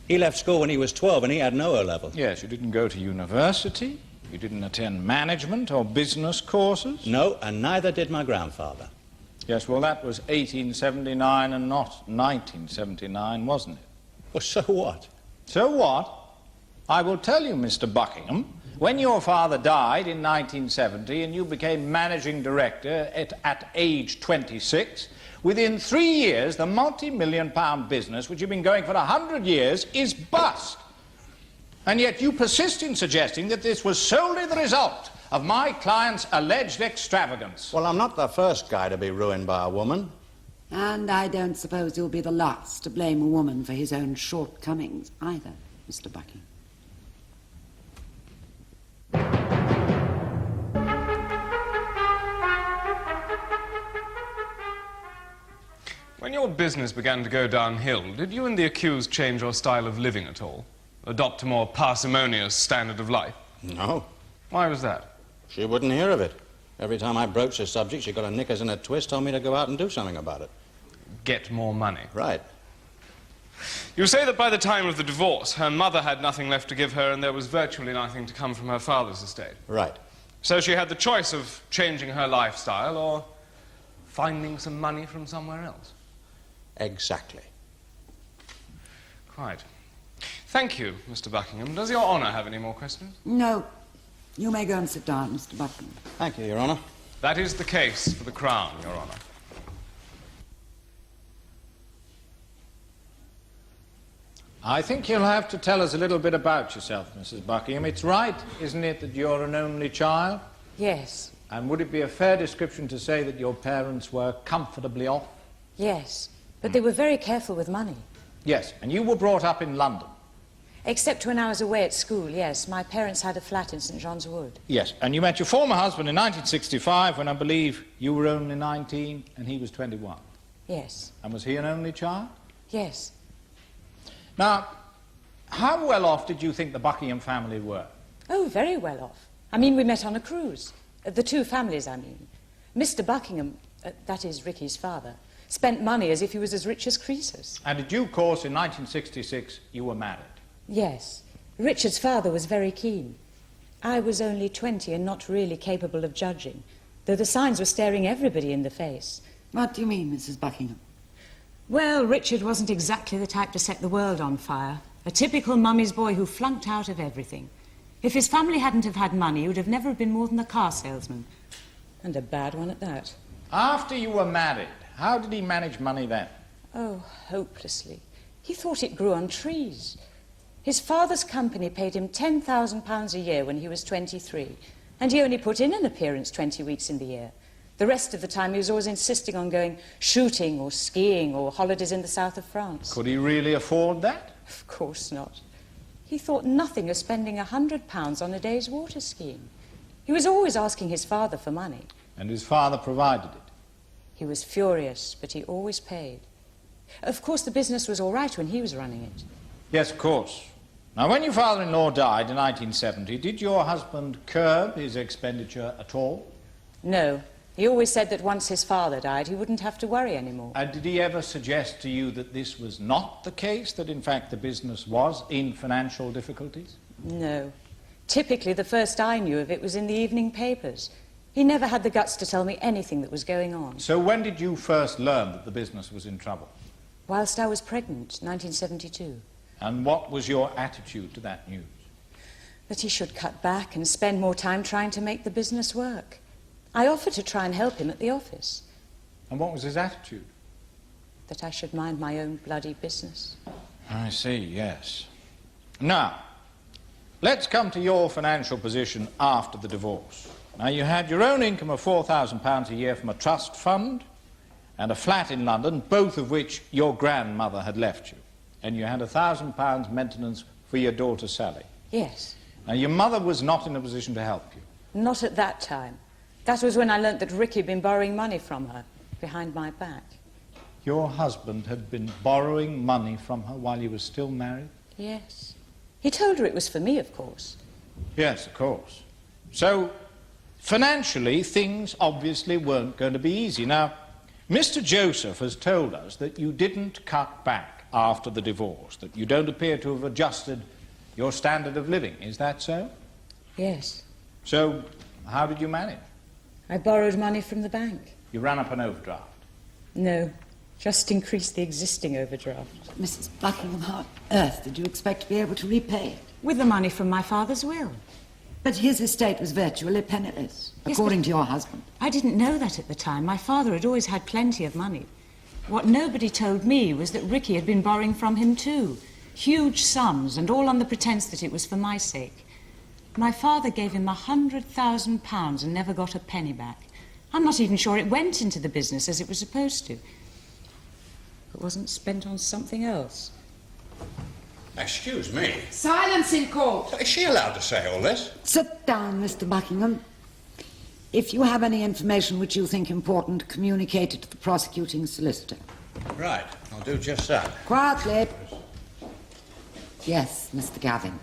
He left school when he was 12 and he had no O-level. Yes, you didn't go to university. You didn't attend management or business courses? No, and neither did my grandfather. Yes, well, that was 1879 and not 1979, wasn't it? Well, so what? So what? I will tell you, Mr. Buckingham, when your father died in 1970 and you became managing director at age 26, within 3 years, the multi-million-pound business, which had been going for 100 years, is bust. And yet you persist in suggesting that this was solely the result of my client's alleged extravagance. Well, I'm not the first guy to be ruined by a woman. And I don't suppose you'll be the last to blame a woman for his own shortcomings either, Mr. Bucky. When your business began to go downhill, did you and the accused change your style of living at all? Adopt a more parsimonious standard of life? No. Why was that? She wouldn't hear of it. Every time I broached the subject, she got her knickers in a twist, told me to go out and do something about it. Get more money. Right. You say that by the time of the divorce, her mother had nothing left to give her and there was virtually nothing to come from her father's estate. Right. So she had the choice of changing her lifestyle or finding some money from somewhere else. Exactly. Quite. Thank you, Mr. Buckingham. Does Your Honour have any more questions? No. You may go and sit down, Mr. Buckingham. Thank you, Your Honour. That is the case for the Crown, Your Honour. I think you'll have to tell us a little bit about yourself, Mrs. Buckingham. It's right, isn't it, that you're an only child? Yes. And would it be a fair description to say that your parents were comfortably off? Yes. But they were very careful with money. Yes, and you were brought up in London? Except when I was away at school, yes. My parents had a flat in St. John's Wood. Yes, and you met your former husband in 1965 when I believe you were only 19 and he was 21. Yes. And was he an only child? Yes. Now, how well off did you think the Buckingham family were? Oh, very well off. I mean, we met on a cruise. The two families, I mean. Mr. Buckingham, that is Ricky's father, spent money as if he was as rich as Croesus. And in due course, in 1966, you were married? Yes. Richard's father was very keen. I was only 20 and not really capable of judging, though the signs were staring everybody in the face. What do you mean, Mrs. Buckingham? Well, Richard wasn't exactly the type to set the world on fire. A typical mummy's boy who flunked out of everything. If his family hadn't have had money, he would have never been more than a car salesman. And a bad one at that. After you were married, how did he manage money then? Oh, hopelessly. He thought it grew on trees. His father's company paid him £10,000 a year when he was 23, and he only put in an appearance 20 weeks in the year. The rest of the time he was always insisting on going shooting or skiing or holidays in the south of France. Could he really afford that? Of course not. He thought nothing of spending £100 on a day's water skiing. He was always asking his father for money. And his father provided it? He was furious, but he always paid. Of course, the business was all right when he was running it. Yes, of course. Now, when your father-in-law died in 1970, did your husband curb his expenditure at all? No. He always said that once his father died, he wouldn't have to worry anymore. And did he ever suggest to you that this was not the case, that in fact the business was in financial difficulties? No. Typically, the first I knew of it was in the evening papers. He never had the guts to tell me anything that was going on. So when did you first learn that the business was in trouble? Whilst I was pregnant, 1972. And what was your attitude to that news? That he should cut back and spend more time trying to make the business work. I offered to try and help him at the office. And what was his attitude? That I should mind my own bloody business. I see, yes. Now, let's come to your financial position after the divorce. Now, you had your own income of £4,000 a year from a trust fund and a flat in London, both of which your grandmother had left you. And you had £1,000 maintenance for your daughter Sally. Yes. Now, your mother was not in a position to help you. Not at that time. That was when I learnt that Ricky had been borrowing money from her, behind my back. Your husband had been borrowing money from her while you were still married? Yes. He told her it was for me, of course. Yes, of course. So, financially, things obviously weren't going to be easy. Now, Mr. Joseph has told us that you didn't cut back after the divorce, that you don't appear to have adjusted your standard of living. Is that so? Yes. So, how did you manage? I borrowed money from the bank. You ran up an overdraft? No, just increased the existing overdraft. Mrs. Buckingham, how on earth did you expect to be able to repay it? With the money from my father's will. But his estate was virtually penniless, Yes, according but to your husband. I didn't know that at the time. My father had always had plenty of money. What nobody told me was that Ricky had been borrowing from him too. Huge sums, and all on the pretence that it was for my sake. My father gave him £100,000 and never got a penny back. I'm not even sure it went into the business as it was supposed to. It wasn't spent on something else. Excuse me. Silence in court! Is she allowed to say all this? Sit down, Mr. Buckingham. If you have any information which you think important, communicate it to the prosecuting solicitor. Right, I'll do just that. Quietly. Yes, Mr. Gavin.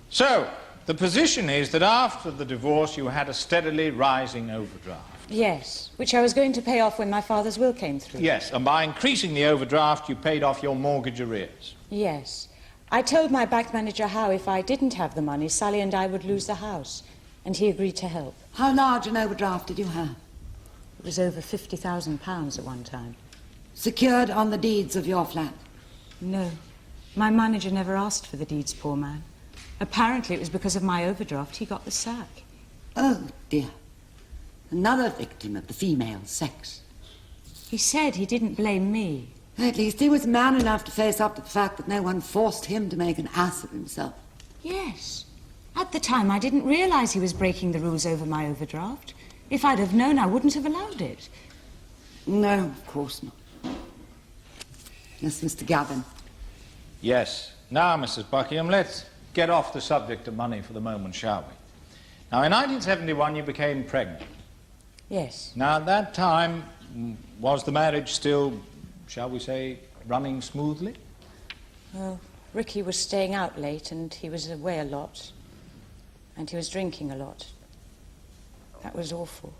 So, the position is that after the divorce you had a steadily rising overdraft. Yes, which I was going to pay off when my father's will came through. Yes, and by increasing the overdraft you paid off your mortgage arrears. Yes. I told my bank manager how if I didn't have the money, Sally and I would lose the house. And he agreed to help. How large an overdraft did you have? It was over £50,000 at one time. Secured on the deeds of your flat? No. My manager never asked for the deeds, poor man. Apparently it was because of my overdraft he got the sack. Oh, dear. Another victim of the female sex. He said he didn't blame me. At least he was man enough to face up to the fact that no one forced him to make an ass of himself. Yes. At the time, I didn't realise he was breaking the rules over my overdraft. If I'd have known, I wouldn't have allowed it. No, of course not. Yes, Mr. Gavin. Yes. Now, Mrs. Buckingham, let's get off the subject of money for the moment, shall we? Now, in 1971, you became pregnant. Yes. Now, at that time, was the marriage still, shall we say, running smoothly? Well, Ricky was staying out late, and he was away a lot. And he was drinking a lot. That was awful.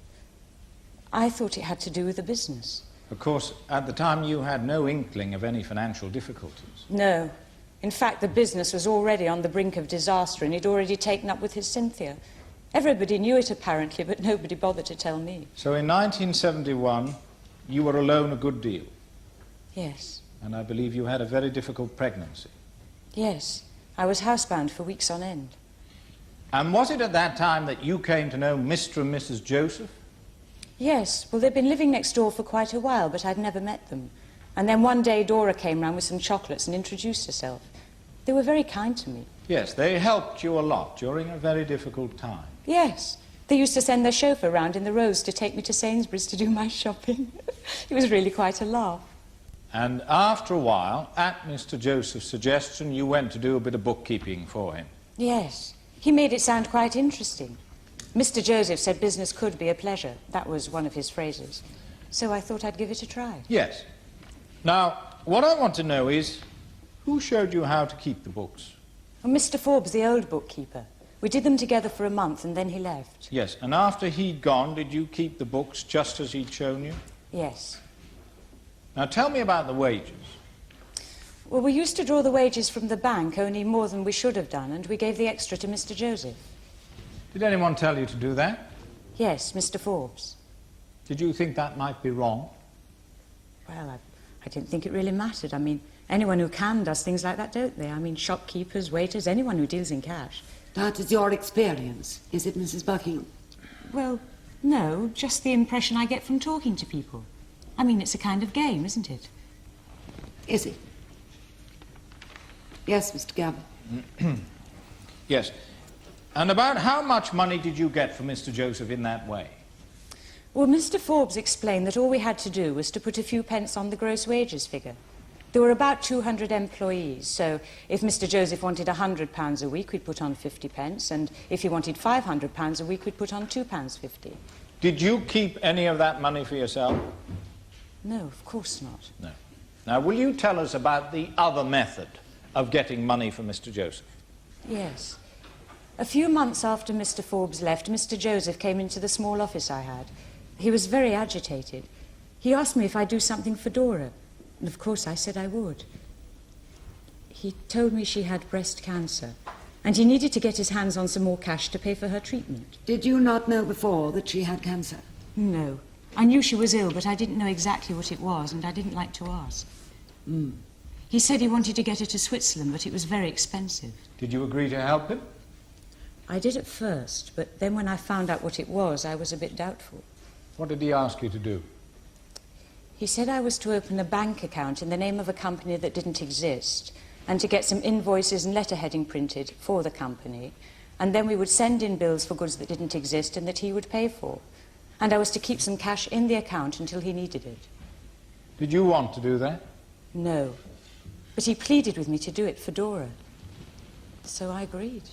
I thought it had to do with the business. Of course, at the time you had no inkling of any financial difficulties. No. In fact, the business was already on the brink of disaster, and he'd already taken up with his Cynthia. Everybody knew it, apparently, but nobody bothered to tell me. So in 1971, you were alone a good deal. Yes. And I believe you had a very difficult pregnancy. Yes. I was housebound for weeks on end. And was it at that time that you came to know Mr. and Mrs. Joseph? Yes. Well, they'd been living next door for quite a while, but I'd never met them. And then one day Dora came round with some chocolates and introduced herself. They were very kind to me. Yes, they helped you a lot during a very difficult time. Yes. They used to send their chauffeur round in the Rose to take me to Sainsbury's to do my shopping. It was really quite a laugh. And after a while, at Mr. Joseph's suggestion, you went to do a bit of bookkeeping for him. Yes. He made it sound quite interesting. Mr. Joseph said business could be a pleasure. That was one of his phrases. So I thought I'd give it a try. Yes. Now, what I want to know is, who showed you how to keep the books? Well, Mr. Forbes, the old bookkeeper. We did them together for a month and then he left. Yes, and after he'd gone, did you keep the books just as he'd shown you? Yes. Now, tell me about the wages. Well, we used to draw the wages from the bank, only more than we should have done, and we gave the extra to Mr. Joseph. Did anyone tell you to do that? Yes, Mr. Forbes. Did you think that might be wrong? Well, I didn't think it really mattered. I mean, anyone who can does things like that, don't they? I mean, shopkeepers, waiters, anyone who deals in cash. That is your experience, is it, Mrs. Buckingham? Well, no, just the impression I get from talking to people. I mean, it's a kind of game, isn't it? Is it? Yes, Mr. Gavin. Yes. And about how much money did you get from Mr. Joseph in that way? Well, Mr. Forbes explained that all we had to do was to put a few pence on the gross wages figure. There were about 200 employees, so if Mr. Joseph wanted £100 a week, we'd put on 50 pence, and if he wanted £500 a week, we'd put on £2.50. Did you keep any of that money for yourself? No, of course not. No. Now, will you tell us about the other method of getting money from Mr. Joseph? Yes. A few months after Mr. Forbes left, Mr. Joseph came into the small office I had. He was very agitated. He asked me if I'd do something for Dora, and of course I said I would. He told me she had breast cancer, and he needed to get his hands on some more cash to pay for her treatment. Did you not know before that she had cancer? No. I knew she was ill, but I didn't know exactly what it was, and I didn't like to ask. He said he wanted to get her to Switzerland, but it was very expensive. Did you agree to help him? I did at first, but then when I found out what it was, I was a bit doubtful. What did he ask you to do? He said I was to open a bank account in the name of a company that didn't exist, and to get some invoices and letterheading printed for the company, and then we would send in bills for goods that didn't exist and that he would pay for. And I was to keep some cash in the account until he needed it. Did you want to do that? No. But he pleaded with me to do it for Dora. So I agreed.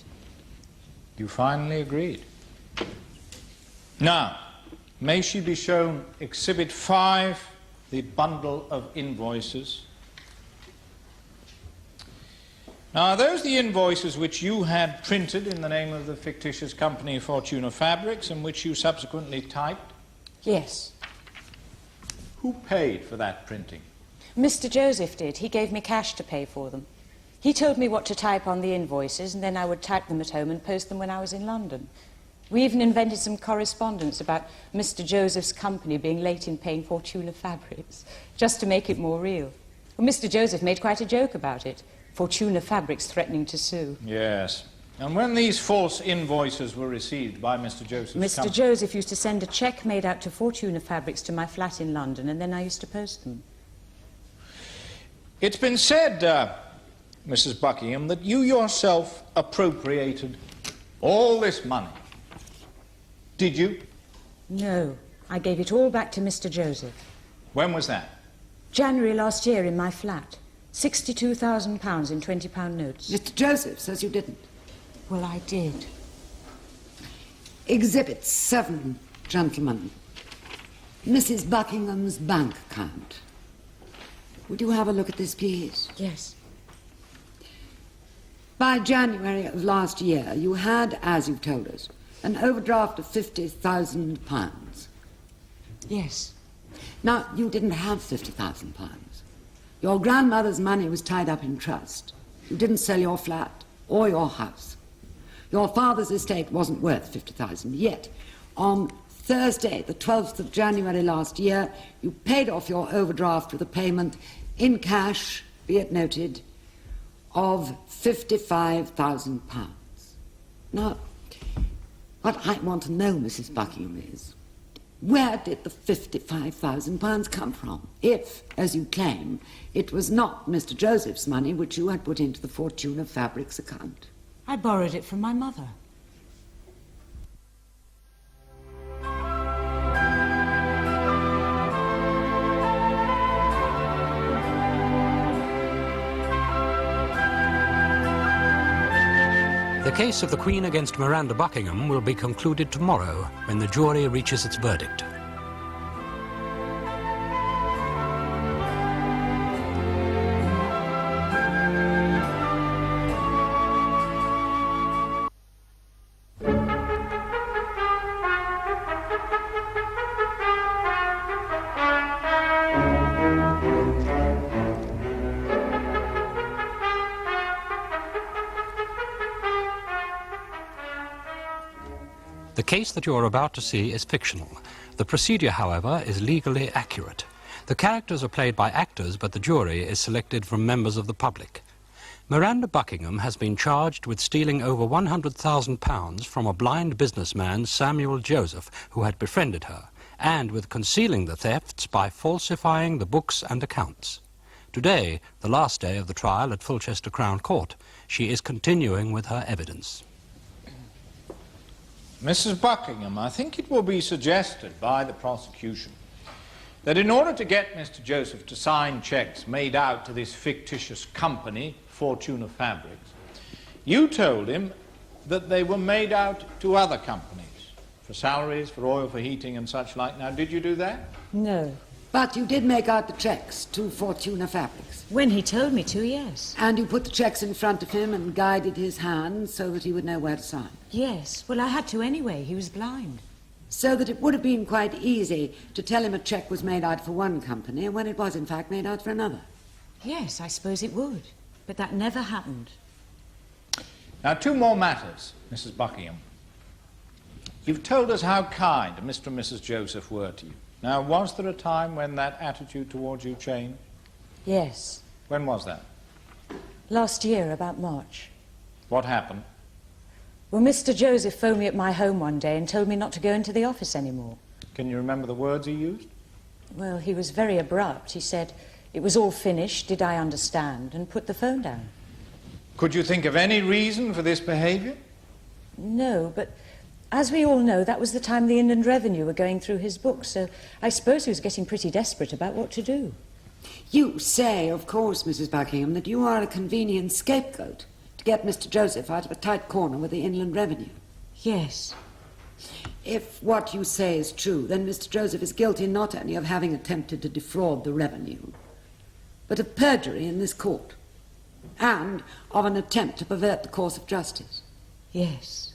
You finally agreed. Now, may she be shown Exhibit 5, the bundle of invoices? Now, are those the invoices which you had printed in the name of the fictitious company Fortuna Fabrics and which you subsequently typed? Yes. Who paid for that printing? Mr. Joseph did. He gave me cash to pay for them. He told me what to type on the invoices, and then I would type them at home and post them when I was in London. We even invented some correspondence about Mr. Joseph's company being late in paying Fortuna Fabrics, just to make it more real. Well, Mr. Joseph made quite a joke about it. Fortuna Fabrics threatening to sue. Yes. And when these false invoices were received by Mr. Joseph's Mr. Joseph used to send a cheque made out to Fortuna Fabrics to my flat in London, and then I used to post them. It's been said, Mrs. Buckingham, that you yourself appropriated all this money. Did you? No. I gave it all back to Mr. Joseph. When was that? January last year in my flat. £62,000 in £20 notes. Mr. Joseph says you didn't. Well, I did. Exhibit 7, gentlemen. Mrs. Buckingham's bank account. Would you have a look at this, please? Yes. By January of last year, you had, as you've told us, an overdraft of £50,000. Yes. Now, you didn't have £50,000. Your grandmother's money was tied up in trust. You didn't sell your flat or your house. Your father's estate wasn't worth £50,000, yet on Thursday, the 12th of January last year, you paid off your overdraft with a payment in cash, be it noted, of £55,000. Now, what I want to know, Mrs. Buckingham, is where did the £55,000 come from? If, as you claim, it was not Mr. Joseph's money which you had put into the Fortuna Fabrics account. I borrowed it from my mother. The case of the Queen against Miranda Buckingham will be concluded tomorrow when the jury reaches its verdict. The case that you are about to see is fictional. The procedure, however, is legally accurate. The characters are played by actors, but the jury is selected from members of the public. Miranda Buckingham has been charged with stealing over £100,000 from a blind businessman, Samuel Joseph, who had befriended her, and with concealing the thefts by falsifying the books and accounts. Today, the last day of the trial at Fulchester Crown Court, she is continuing with her evidence. Mrs. Buckingham, I think it will be suggested by the prosecution that in order to get Mr. Joseph to sign cheques made out to this fictitious company, Fortuna Fabrics, you told him that they were made out to other companies for salaries, for oil, for heating and such like. Now, did you do that? No. But you did make out the cheques to Fortuna Fabrics. When he told me to, yes. And you put the cheques in front of him and guided his hand so that he would know where to sign. Yes. Well, I had to anyway. He was blind. So that it would have been quite easy to tell him a cheque was made out for one company when it was, in fact, made out for another. Yes, I suppose it would. But that never happened. Now, two more matters, Mrs. Buckingham. You've told us how kind Mr. and Mrs. Joseph were to you. Now, was there a time when that attitude towards you changed? Yes. When was that? Last year, about March. What happened? Well, Mr. Joseph phoned me at my home one day and told me not to go into the office anymore. Can you remember the words he used? Well, he was very abrupt. He said, it was all finished, did I understand, and put the phone down. Could you think of any reason for this behaviour? No, but as we all know, that was the time the Inland Revenue were going through his books, so I suppose he was getting pretty desperate about what to do. You say, of course, Mrs. Buckingham, that you are a convenient scapegoat to get Mr. Joseph out of a tight corner with the Inland Revenue. Yes. If what you say is true, then Mr. Joseph is guilty not only of having attempted to defraud the revenue, but of perjury in this court, and of an attempt to pervert the course of justice. Yes.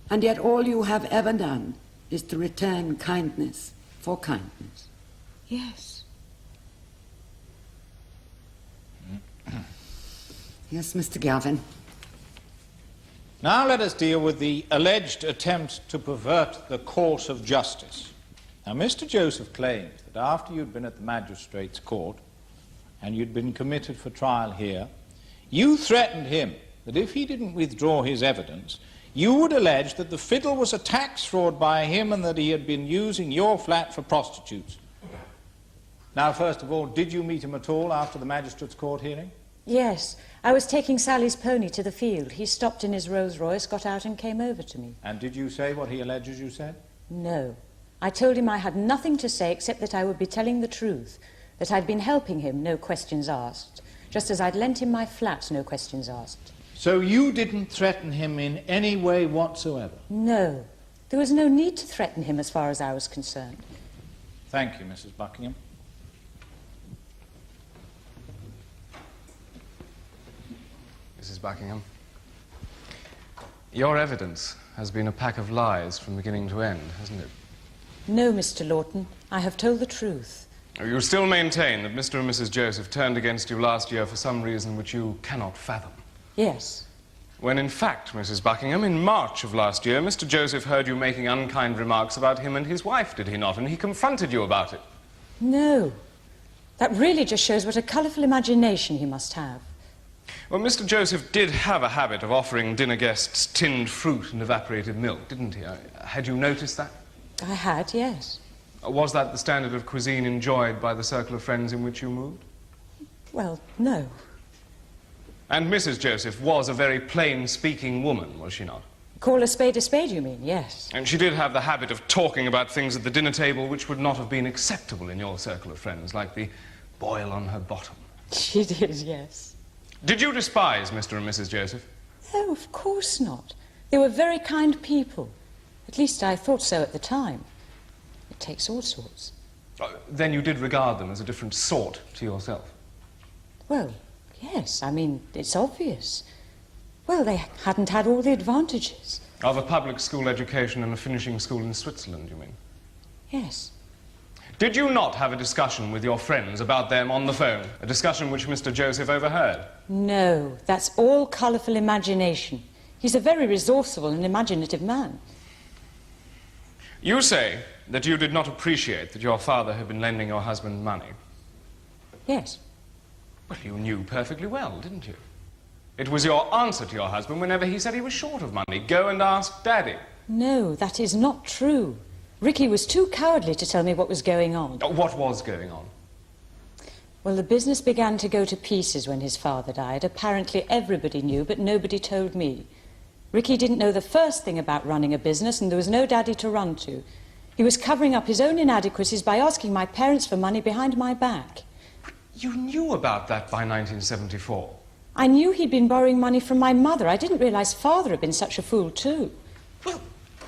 And yet all you have ever done is to return kindness for kindness. Yes. Yes, Mr. Galvin. Now let us deal with the alleged attempt to pervert the course of justice. Now, Mr. Joseph claims that after you'd been at the magistrate's court and you'd been committed for trial here, you threatened him that if he didn't withdraw his evidence, you would allege that the fiddle was a tax fraud by him and that he had been using your flat for prostitutes. Now, first of all, did you meet him at all after the magistrate's court hearing? Yes. I was taking Sally's pony to the field. He stopped in his Rolls-Royce, got out and came over to me. And did you say what he alleges you said? No. I told him I had nothing to say except that I would be telling the truth, that I'd been helping him, no questions asked, just as I'd lent him my flat, no questions asked. So you didn't threaten him in any way whatsoever? No. There was no need to threaten him as far as I was concerned. Thank you, Mrs. Buckingham. Mrs. Buckingham, your evidence has been a pack of lies from beginning to end, hasn't it? No, Mr. Lawton. I have told the truth. You still maintain that Mr. and Mrs. Joseph turned against you last year for some reason which you cannot fathom? Yes. When in fact, Mrs. Buckingham, in March of last year, Mr. Joseph heard you making unkind remarks about him and his wife, did he not? And he confronted you about it. No. That really just shows what a colourful imagination he must have. Well, Mr. Joseph did have a habit of offering dinner guests tinned fruit and evaporated milk, didn't he? Had you noticed that? I had, yes. Was that the standard of cuisine enjoyed by the circle of friends in which you moved? Well, no. And Mrs. Joseph was a very plain-speaking woman, was she not? Call a spade, you mean, yes. And she did have the habit of talking about things at the dinner table which would not have been acceptable in your circle of friends, like the boil on her bottom. She did, yes. Did you despise Mr. and Mrs. Joseph? No, of course not. They were very kind people. At least I thought so at the time. It takes all sorts. Then you did regard them as a different sort to yourself? Well, yes, I mean, it's obvious. Well, they hadn't had all the advantages. Of a public school education and a finishing school in Switzerland, you mean? Yes. Did you not have a discussion with your friends about them on the phone? A discussion which Mr. Joseph overheard? No, that's all colourful imagination. He's a very resourceful and imaginative man. You say that you did not appreciate that your father had been lending your husband money. Yes. Well, you knew perfectly well, didn't you? It was your answer to your husband whenever he said he was short of money. Go and ask Daddy. No, that is not true. Ricky was too cowardly to tell me what was going on. What was going on? Well, the business began to go to pieces when his father died. Apparently everybody knew, but nobody told me. Ricky didn't know the first thing about running a business, and there was no Daddy to run to. He was covering up his own inadequacies by asking my parents for money behind my back. You knew about that by 1974. I knew he'd been borrowing money from my mother. I didn't realise Father had been such a fool, too. Well,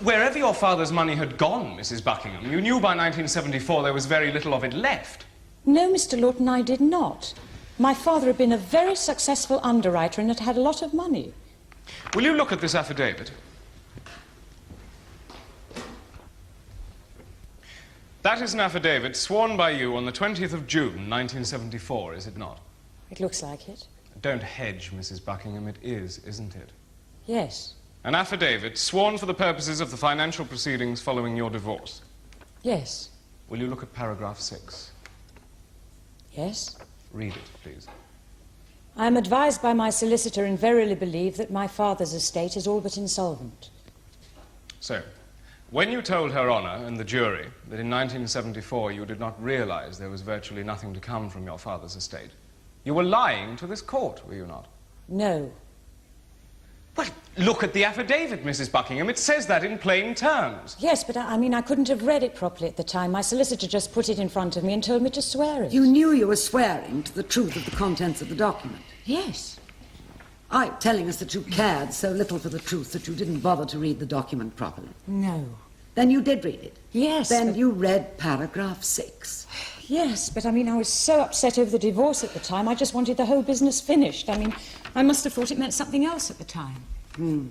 wherever your father's money had gone, Mrs. Buckingham, you knew by 1974 there was very little of it left. No, Mr. Lawton, I did not. My father had been a very successful underwriter and had had a lot of money. Will you look at this affidavit? That is an affidavit sworn by you on the 20th of June, 1974, is it not? It looks like it. Don't hedge, Mrs. Buckingham. It is, isn't it? Yes. An affidavit sworn for the purposes of the financial proceedings following your divorce. Yes. Will you look at paragraph 6? Yes. Read it, please. I am advised by my solicitor and verily believe that my father's estate is all but insolvent. So, when you told Her Honour and the jury that in 1974 you did not realise there was virtually nothing to come from your father's estate, you were lying to this court, were you not? No. Well, look at the affidavit, Mrs. Buckingham. It says that in plain terms. Yes, but I mean, I couldn't have read it properly at the time. My solicitor just put it in front of me and told me to swear it. You knew you were swearing to the truth of the contents of the document. Yes. Telling us that you cared so little for the truth that you didn't bother to read the document properly. No. Then you did read it? Yes. Then you read paragraph 6. Yes, but I mean, I was so upset over the divorce at the time, I just wanted the whole business finished. I mean, I must have thought it meant something else at the time. You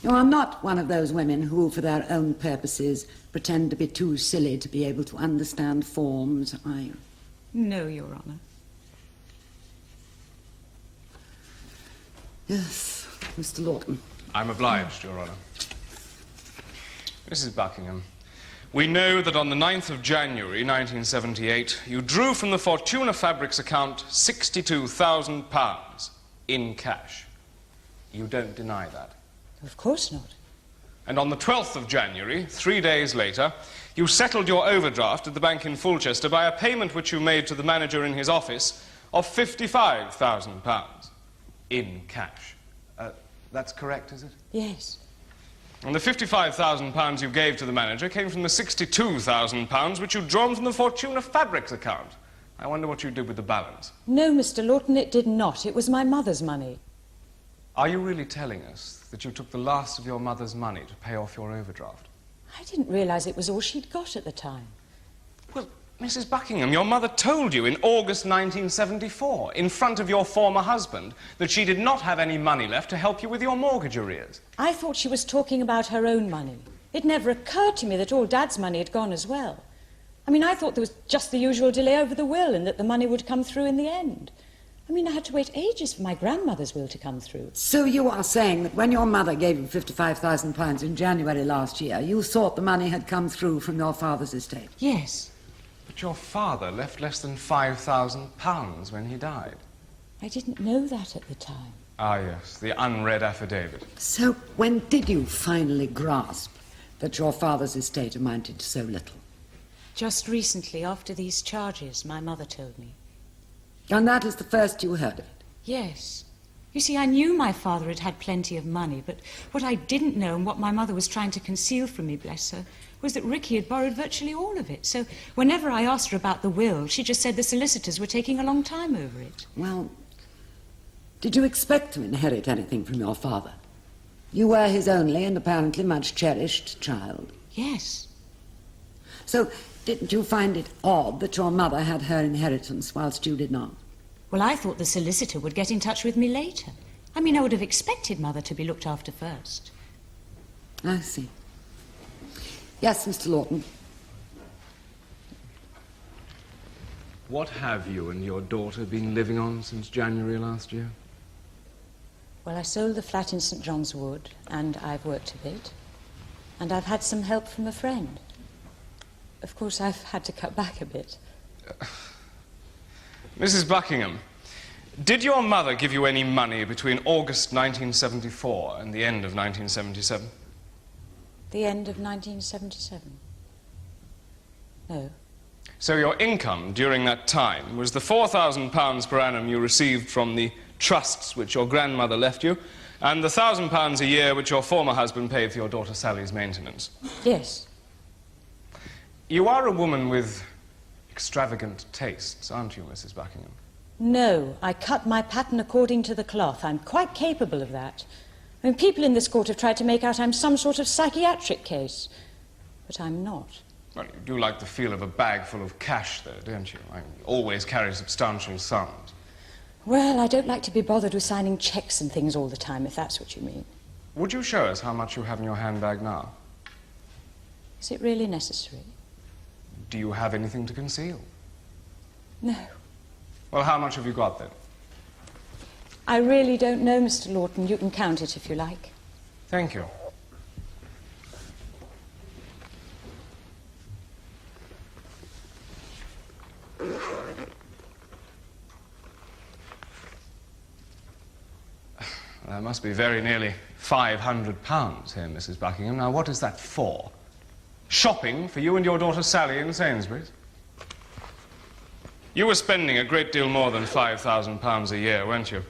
are not one of those women who, for their own purposes, pretend to be too silly to be able to understand forms, are you? No, Your Honour. Yes, Mr. Lawton. I'm obliged, Your Honour. Mrs. Buckingham, we know that on the 9th of January, 1978, you drew from the Fortuna Fabrics account £62,000 in cash. You don't deny that? Of course not. And on the 12th of January, 3 days later, you settled your overdraft at the bank in Fulchester by a payment which you made to the manager in his office of £55,000 in cash. That's correct, is it? Yes. And the £55,000 you gave to the manager came from the £62,000 which you'd drawn from the Fortuna Fabrics account. I wonder what you did with the balance. No, Mr. Lawton, it did not. It was my mother's money. Are you really telling us that you took the last of your mother's money to pay off your overdraft? I didn't realise it was all she'd got at the time. Well, Mrs. Buckingham, your mother told you in August 1974, in front of your former husband, that she did not have any money left to help you with your mortgage arrears. I thought she was talking about her own money. It never occurred to me that all Dad's money had gone as well. I mean, I thought there was just the usual delay over the will and that the money would come through in the end. I mean, I had to wait ages for my grandmother's will to come through. So you are saying that when your mother gave you £55,000 in January last year, you thought the money had come through from your father's estate? Yes. But your father left less than £5,000 when he died. I didn't know that at the time. Ah, yes, the unread affidavit. So when did you finally grasp that your father's estate amounted to so little? Just recently, after these charges, my mother told me. And that is the first you heard of it? Yes. You see, I knew my father had had plenty of money, but what I didn't know and what my mother was trying to conceal from me, bless her, was that Ricky had borrowed virtually all of it. So whenever I asked her about the will, she just said the solicitors were taking a long time over it. Well, did you expect to inherit anything from your father? You were his only and apparently much cherished child. Yes. So didn't you find it odd that your mother had her inheritance whilst you did not? Well, I thought the solicitor would get in touch with me later. I mean, I would have expected Mother to be looked after first. I see. Yes, Mr. Lawton. What have you and your daughter been living on since January last year? Well, I sold the flat in St. John's Wood, and I've worked a bit. And I've had some help from a friend. Of course, I've had to cut back a bit. Mrs. Buckingham, did your mother give you any money between August 1974 and the end of 1977? The end of 1977? No. So your income during that time was the £4,000 per annum you received from the trusts which your grandmother left you, and the £1,000 a year which your former husband paid for your daughter Sally's maintenance? Yes. You are a woman with extravagant tastes, aren't you, Mrs. Buckingham? No, I cut my pattern according to the cloth. I'm quite capable of that. I mean, people in this court have tried to make out I'm some sort of psychiatric case, but I'm not. Well, you do like the feel of a bag full of cash, though, don't you? I always carry substantial sums. Well, I don't like to be bothered with signing cheques and things all the time, if that's what you mean. Would you show us how much you have in your handbag now? Is it really necessary? Do you have anything to conceal? No. Well, how much have you got, then? I really don't know, Mr. Lawton. You can count it if you like. Thank you. There must be very nearly £500 here, Mrs. Buckingham. Now, what is that for? Shopping for you and your daughter Sally in Sainsbury's? You were spending a great deal more than £5,000 a year, weren't you?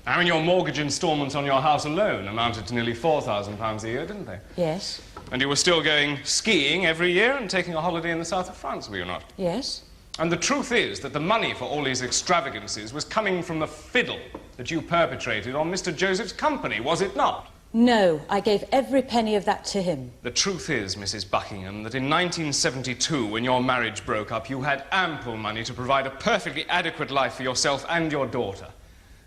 I mean, your mortgage instalments on your house alone amounted to nearly £4,000 a year, didn't they? Yes. And you were still going skiing every year and taking a holiday in the south of France, were you not? Yes. And the truth is that the money for all these extravagances was coming from the fiddle that you perpetrated on Mr. Joseph's company, was it not? No, I gave every penny of that to him. The truth is, Mrs. Buckingham, that in 1972, when your marriage broke up, you had ample money to provide a perfectly adequate life for yourself and your daughter.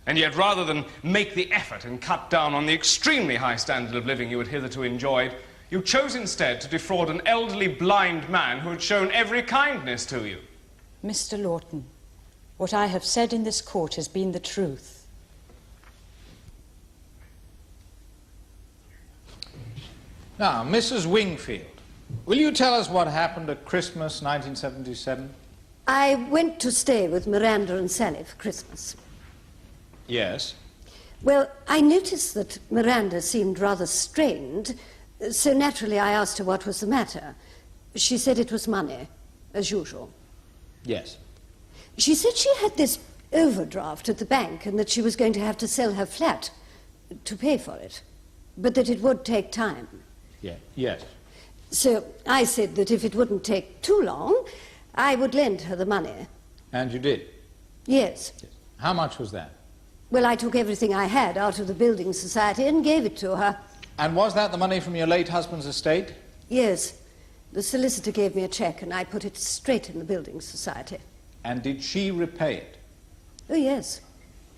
And yet, rather than make the effort and cut down on the extremely high standard of living you had hitherto enjoyed, you chose instead to defraud an elderly blind man who had shown every kindness to you. Mr. Lawton, what I have said in this court has been the truth. Now, Mrs. Wingfield, will you tell us what happened at Christmas 1977? I went to stay with Miranda and Sally for Christmas. Yes. Well, I noticed that Miranda seemed rather strained, so naturally I asked her what was the matter. She said it was money, as usual. Yes. She said she had this overdraft at the bank and that she was going to have to sell her flat to pay for it, but that it would take time. Yeah. Yes. So I said that if it wouldn't take too long, I would lend her the money. And you did? Yes. How much was that? Well, I took everything I had out of the building society and gave it to her. And was that the money from your late husband's estate? Yes. The solicitor gave me a cheque and I put it straight in the building society. And did she repay it? Oh, yes.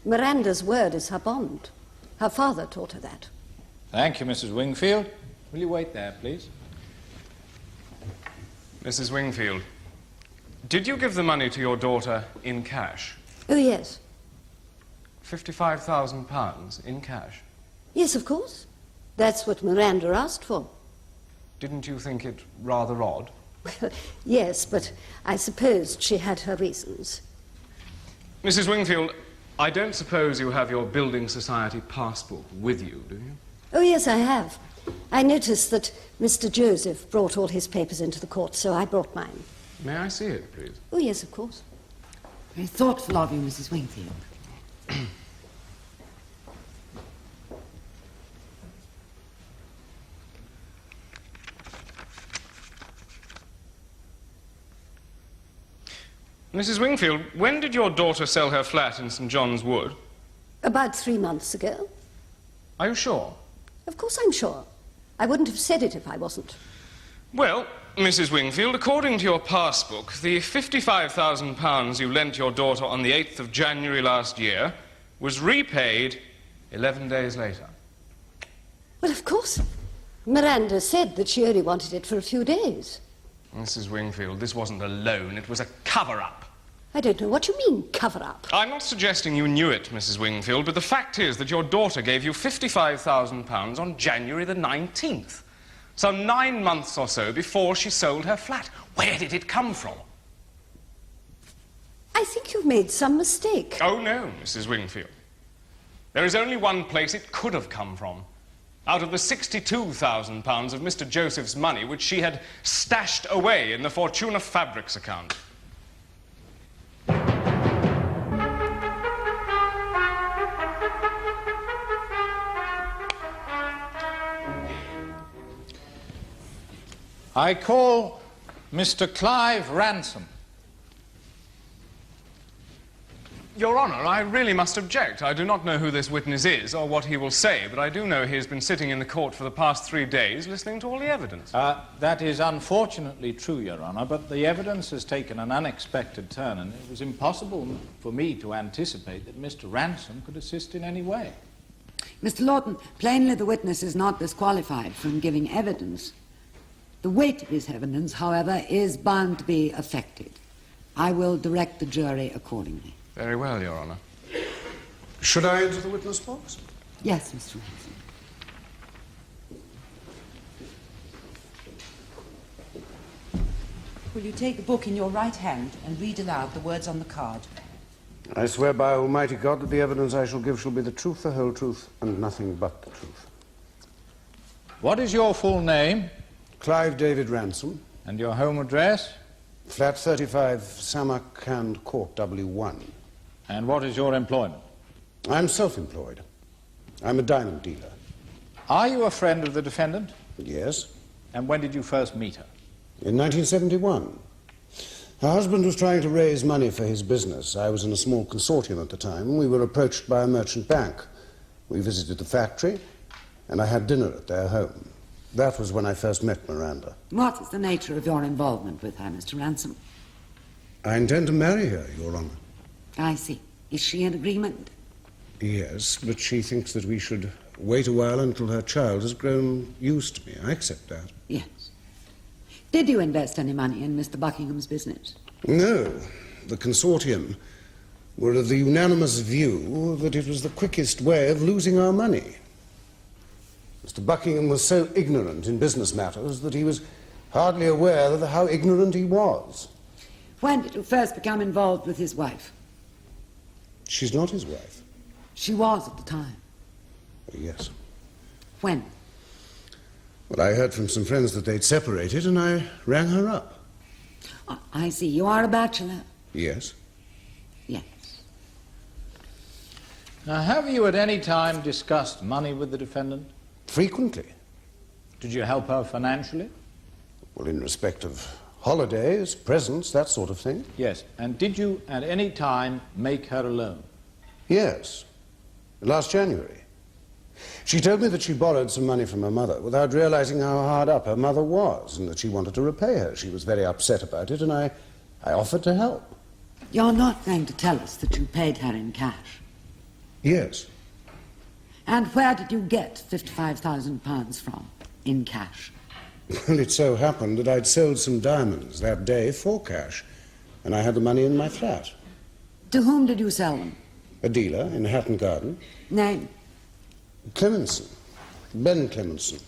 Miranda's word is her bond. Her father taught her that. Thank you, Mrs. Wingfield. Will you wait there, please? Mrs. Wingfield, did you give the money to your daughter in cash? Oh, yes. £55,000 in cash? Yes, of course. That's what Miranda asked for. Didn't you think it rather odd? Well, yes, but I supposed she had her reasons. Mrs. Wingfield, I don't suppose you have your building society passbook with you, do you? Oh, yes, I have. I noticed that Mr. Joseph brought all his papers into the court, so I brought mine. May I see it, please? Oh, yes, of course. Very thoughtful of you, Mrs. Wingfield. Mrs. Wingfield, when did your daughter sell her flat in St. John's Wood? About 3 months ago. Are you sure? Of course I'm sure. I wouldn't have said it if I wasn't. Well, Mrs. Wingfield, according to your passbook, the £55,000 you lent your daughter on the 8th of January last year was repaid 11 days later. Well, of course. Miranda said that she only wanted it for a few days. Mrs. Wingfield, this wasn't a loan, it was a cover-up. I don't know what you mean, cover-up. I'm not suggesting you knew it, Mrs. Wingfield, but the fact is that your daughter gave you £55,000 on January the 19th. Some 9 months or so before she sold her flat. Where did it come from? I think you've made some mistake. Oh, no, Mrs. Wingfield. There is only one place it could have come from. Out of the £62,000 of Mr. Joseph's money, which she had stashed away in the Fortuna Fabrics account. I call Mr. Clive Ransom. Your Honour, I really must object. I do not know who this witness is or what he will say, but I do know he has been sitting in the court for the past 3 days listening to all the evidence. That is unfortunately true, Your Honour, but the evidence has taken an unexpected turn, and it was impossible for me to anticipate that Mr. Ransom could assist in any way. Mr. Lawton, plainly the witness is not disqualified from giving evidence. The weight of his evidence, however, is bound to be affected. I will direct the jury accordingly. Very well, Your Honour. Should I enter the witness box? Yes, Mr. Ransom. Will you take the book in your right hand and read aloud the words on the card? I swear by Almighty God that the evidence I shall give shall be the truth, the whole truth, and nothing but the truth. What is your full name? Clive David Ransom. And your home address? Flat 35, Samarkand Court, W1. And what is your employment? I'm self-employed. I'm a diamond dealer. Are you a friend of the defendant? Yes. And when did you first meet her? In 1971. Her husband was trying to raise money for his business. I was in a small consortium at the time, and we were approached by a merchant bank. We visited the factory, and I had dinner at their home. That was when I first met Miranda. What is the nature of your involvement with her, Mr. Ransom? I intend to marry her, Your Honor. I see. Is she in agreement? Yes, but she thinks that we should wait a while until her child has grown used to me. I accept that. Yes. Did you invest any money in Mr. Buckingham's business? No. The consortium were of the unanimous view that it was the quickest way of losing our money. Mr. Buckingham was so ignorant in business matters that he was hardly aware of how ignorant he was. When did you first become involved with his wife? She's not his wife. She was at the time. Yes. When? Well, I heard from some friends that they'd separated, and I rang her up. Oh, I see. You are a bachelor? Yes. Yes. Now, have you at any time discussed money with the defendant? Frequently. Did you help her financially? Well, in respect of holidays, presents, that sort of thing. Yes. And did you at any time make her a loan? Yes. Last January. She told me that she borrowed some money from her mother without realizing how hard up her mother was and that she wanted to repay her. She was very upset about it, and I offered to help. You're not going to tell us that you paid her in cash? Yes. And where did you get £55,000 from, in cash? Well, it so happened that I'd sold some diamonds that day for cash, and I had the money in my flat. To whom did you sell them? A dealer in Hatton Garden. Name? Clemenson. Ben Clemenson.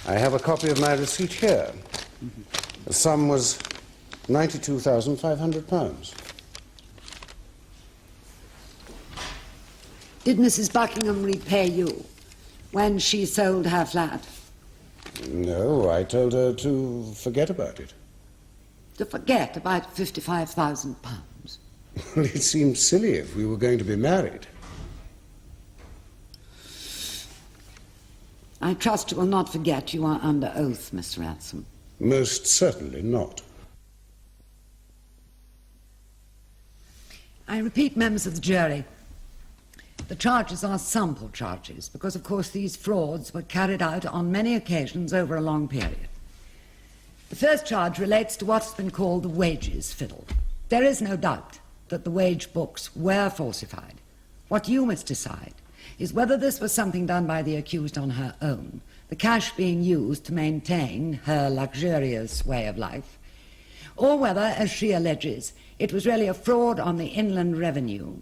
I have a copy of my receipt here. The sum was £92,500. Did Mrs. Buckingham repay you when she sold her flat? No, I told her to forget about it. To forget about £55,000? Well, it seemed silly if we were going to be married. I trust you will not forget you are under oath, Mr. Ransom. Most certainly not. I repeat, members of the jury, the charges are sample charges because, of course, these frauds were carried out on many occasions over a long period. The first charge relates to what's been called the wages fiddle. There is no doubt that the wage books were falsified. What you must decide is whether this was something done by the accused on her own, the cash being used to maintain her luxurious way of life, or whether, as she alleges, it was really a fraud on the Inland Revenue,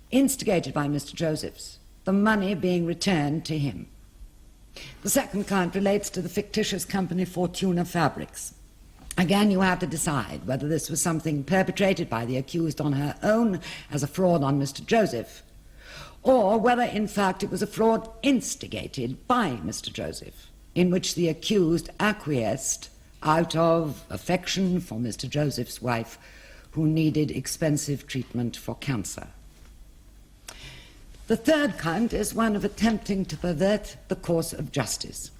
instigated by Mr. Josephs, the money being returned to him. The second count relates to the fictitious company Fortuna Fabrics. Again, you have to decide whether this was something perpetrated by the accused on her own as a fraud on Mr. Joseph, or whether, in fact, it was a fraud instigated by Mr. Joseph, in which the accused acquiesced out of affection for Mr. Joseph's wife, who needed expensive treatment for cancer. The third count is one of attempting to pervert the course of justice,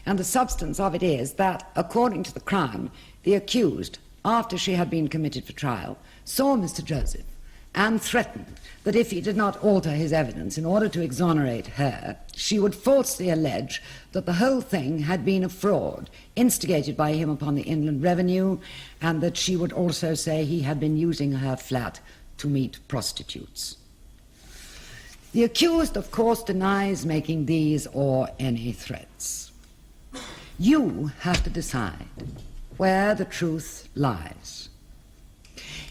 and the substance of it is that, according to the Crown, the accused, after she had been committed for trial, saw Mr. Joseph and threatened that if he did not alter his evidence in order to exonerate her, she would falsely allege that the whole thing had been a fraud instigated by him upon the Inland Revenue, and that she would also say he had been using her flat to meet prostitutes. The accused, of course, denies making these or any threats. You have to decide where the truth lies.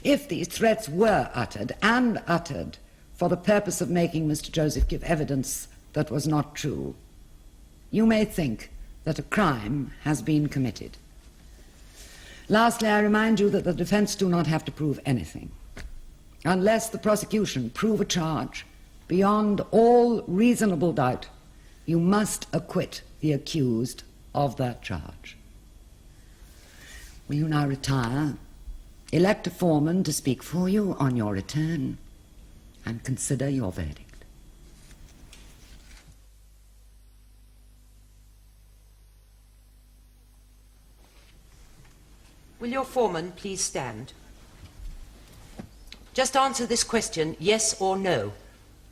If these threats were uttered, and uttered for the purpose of making Mr. Joseph give evidence that was not true, you may think that a crime has been committed. Lastly, I remind you that the defense do not have to prove anything, unless the prosecution prove a charge beyond all reasonable doubt. You must acquit the accused of that charge. Will you now retire, elect a foreman to speak for you on your return, and consider your verdict? Will your foreman please stand? Just answer this question, yes or no.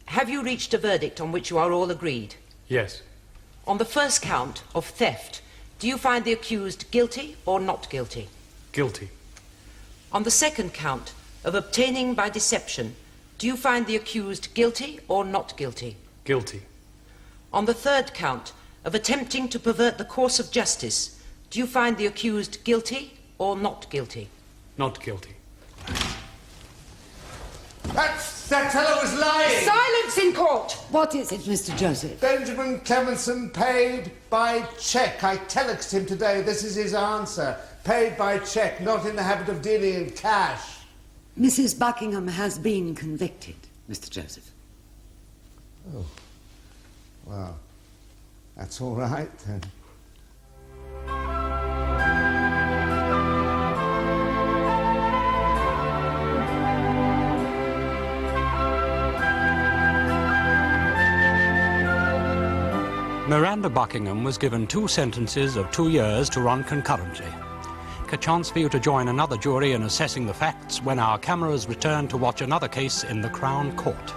Have you reached a verdict on which you are all agreed? Yes. On the first count of theft, do you find the accused guilty or not guilty? Guilty. On the second count of obtaining by deception, do you find the accused guilty or not guilty? Guilty. On the third count of attempting to pervert the course of justice, do you find the accused guilty or not guilty? Not guilty. That fellow was lying! Silence in court! What is it, Mr. Joseph? Benjamin Clemenson paid by cheque. I telexed him today. This is his answer. Paid by cheque, not in the habit of dealing in cash. Mrs. Buckingham has been convicted, Mr. Joseph. Oh. Well, that's all right, then. Miranda Buckingham was given 2 sentences of 2 years to run concurrently. A chance for you to join another jury in assessing the facts when our cameras return to watch another case in the Crown Court.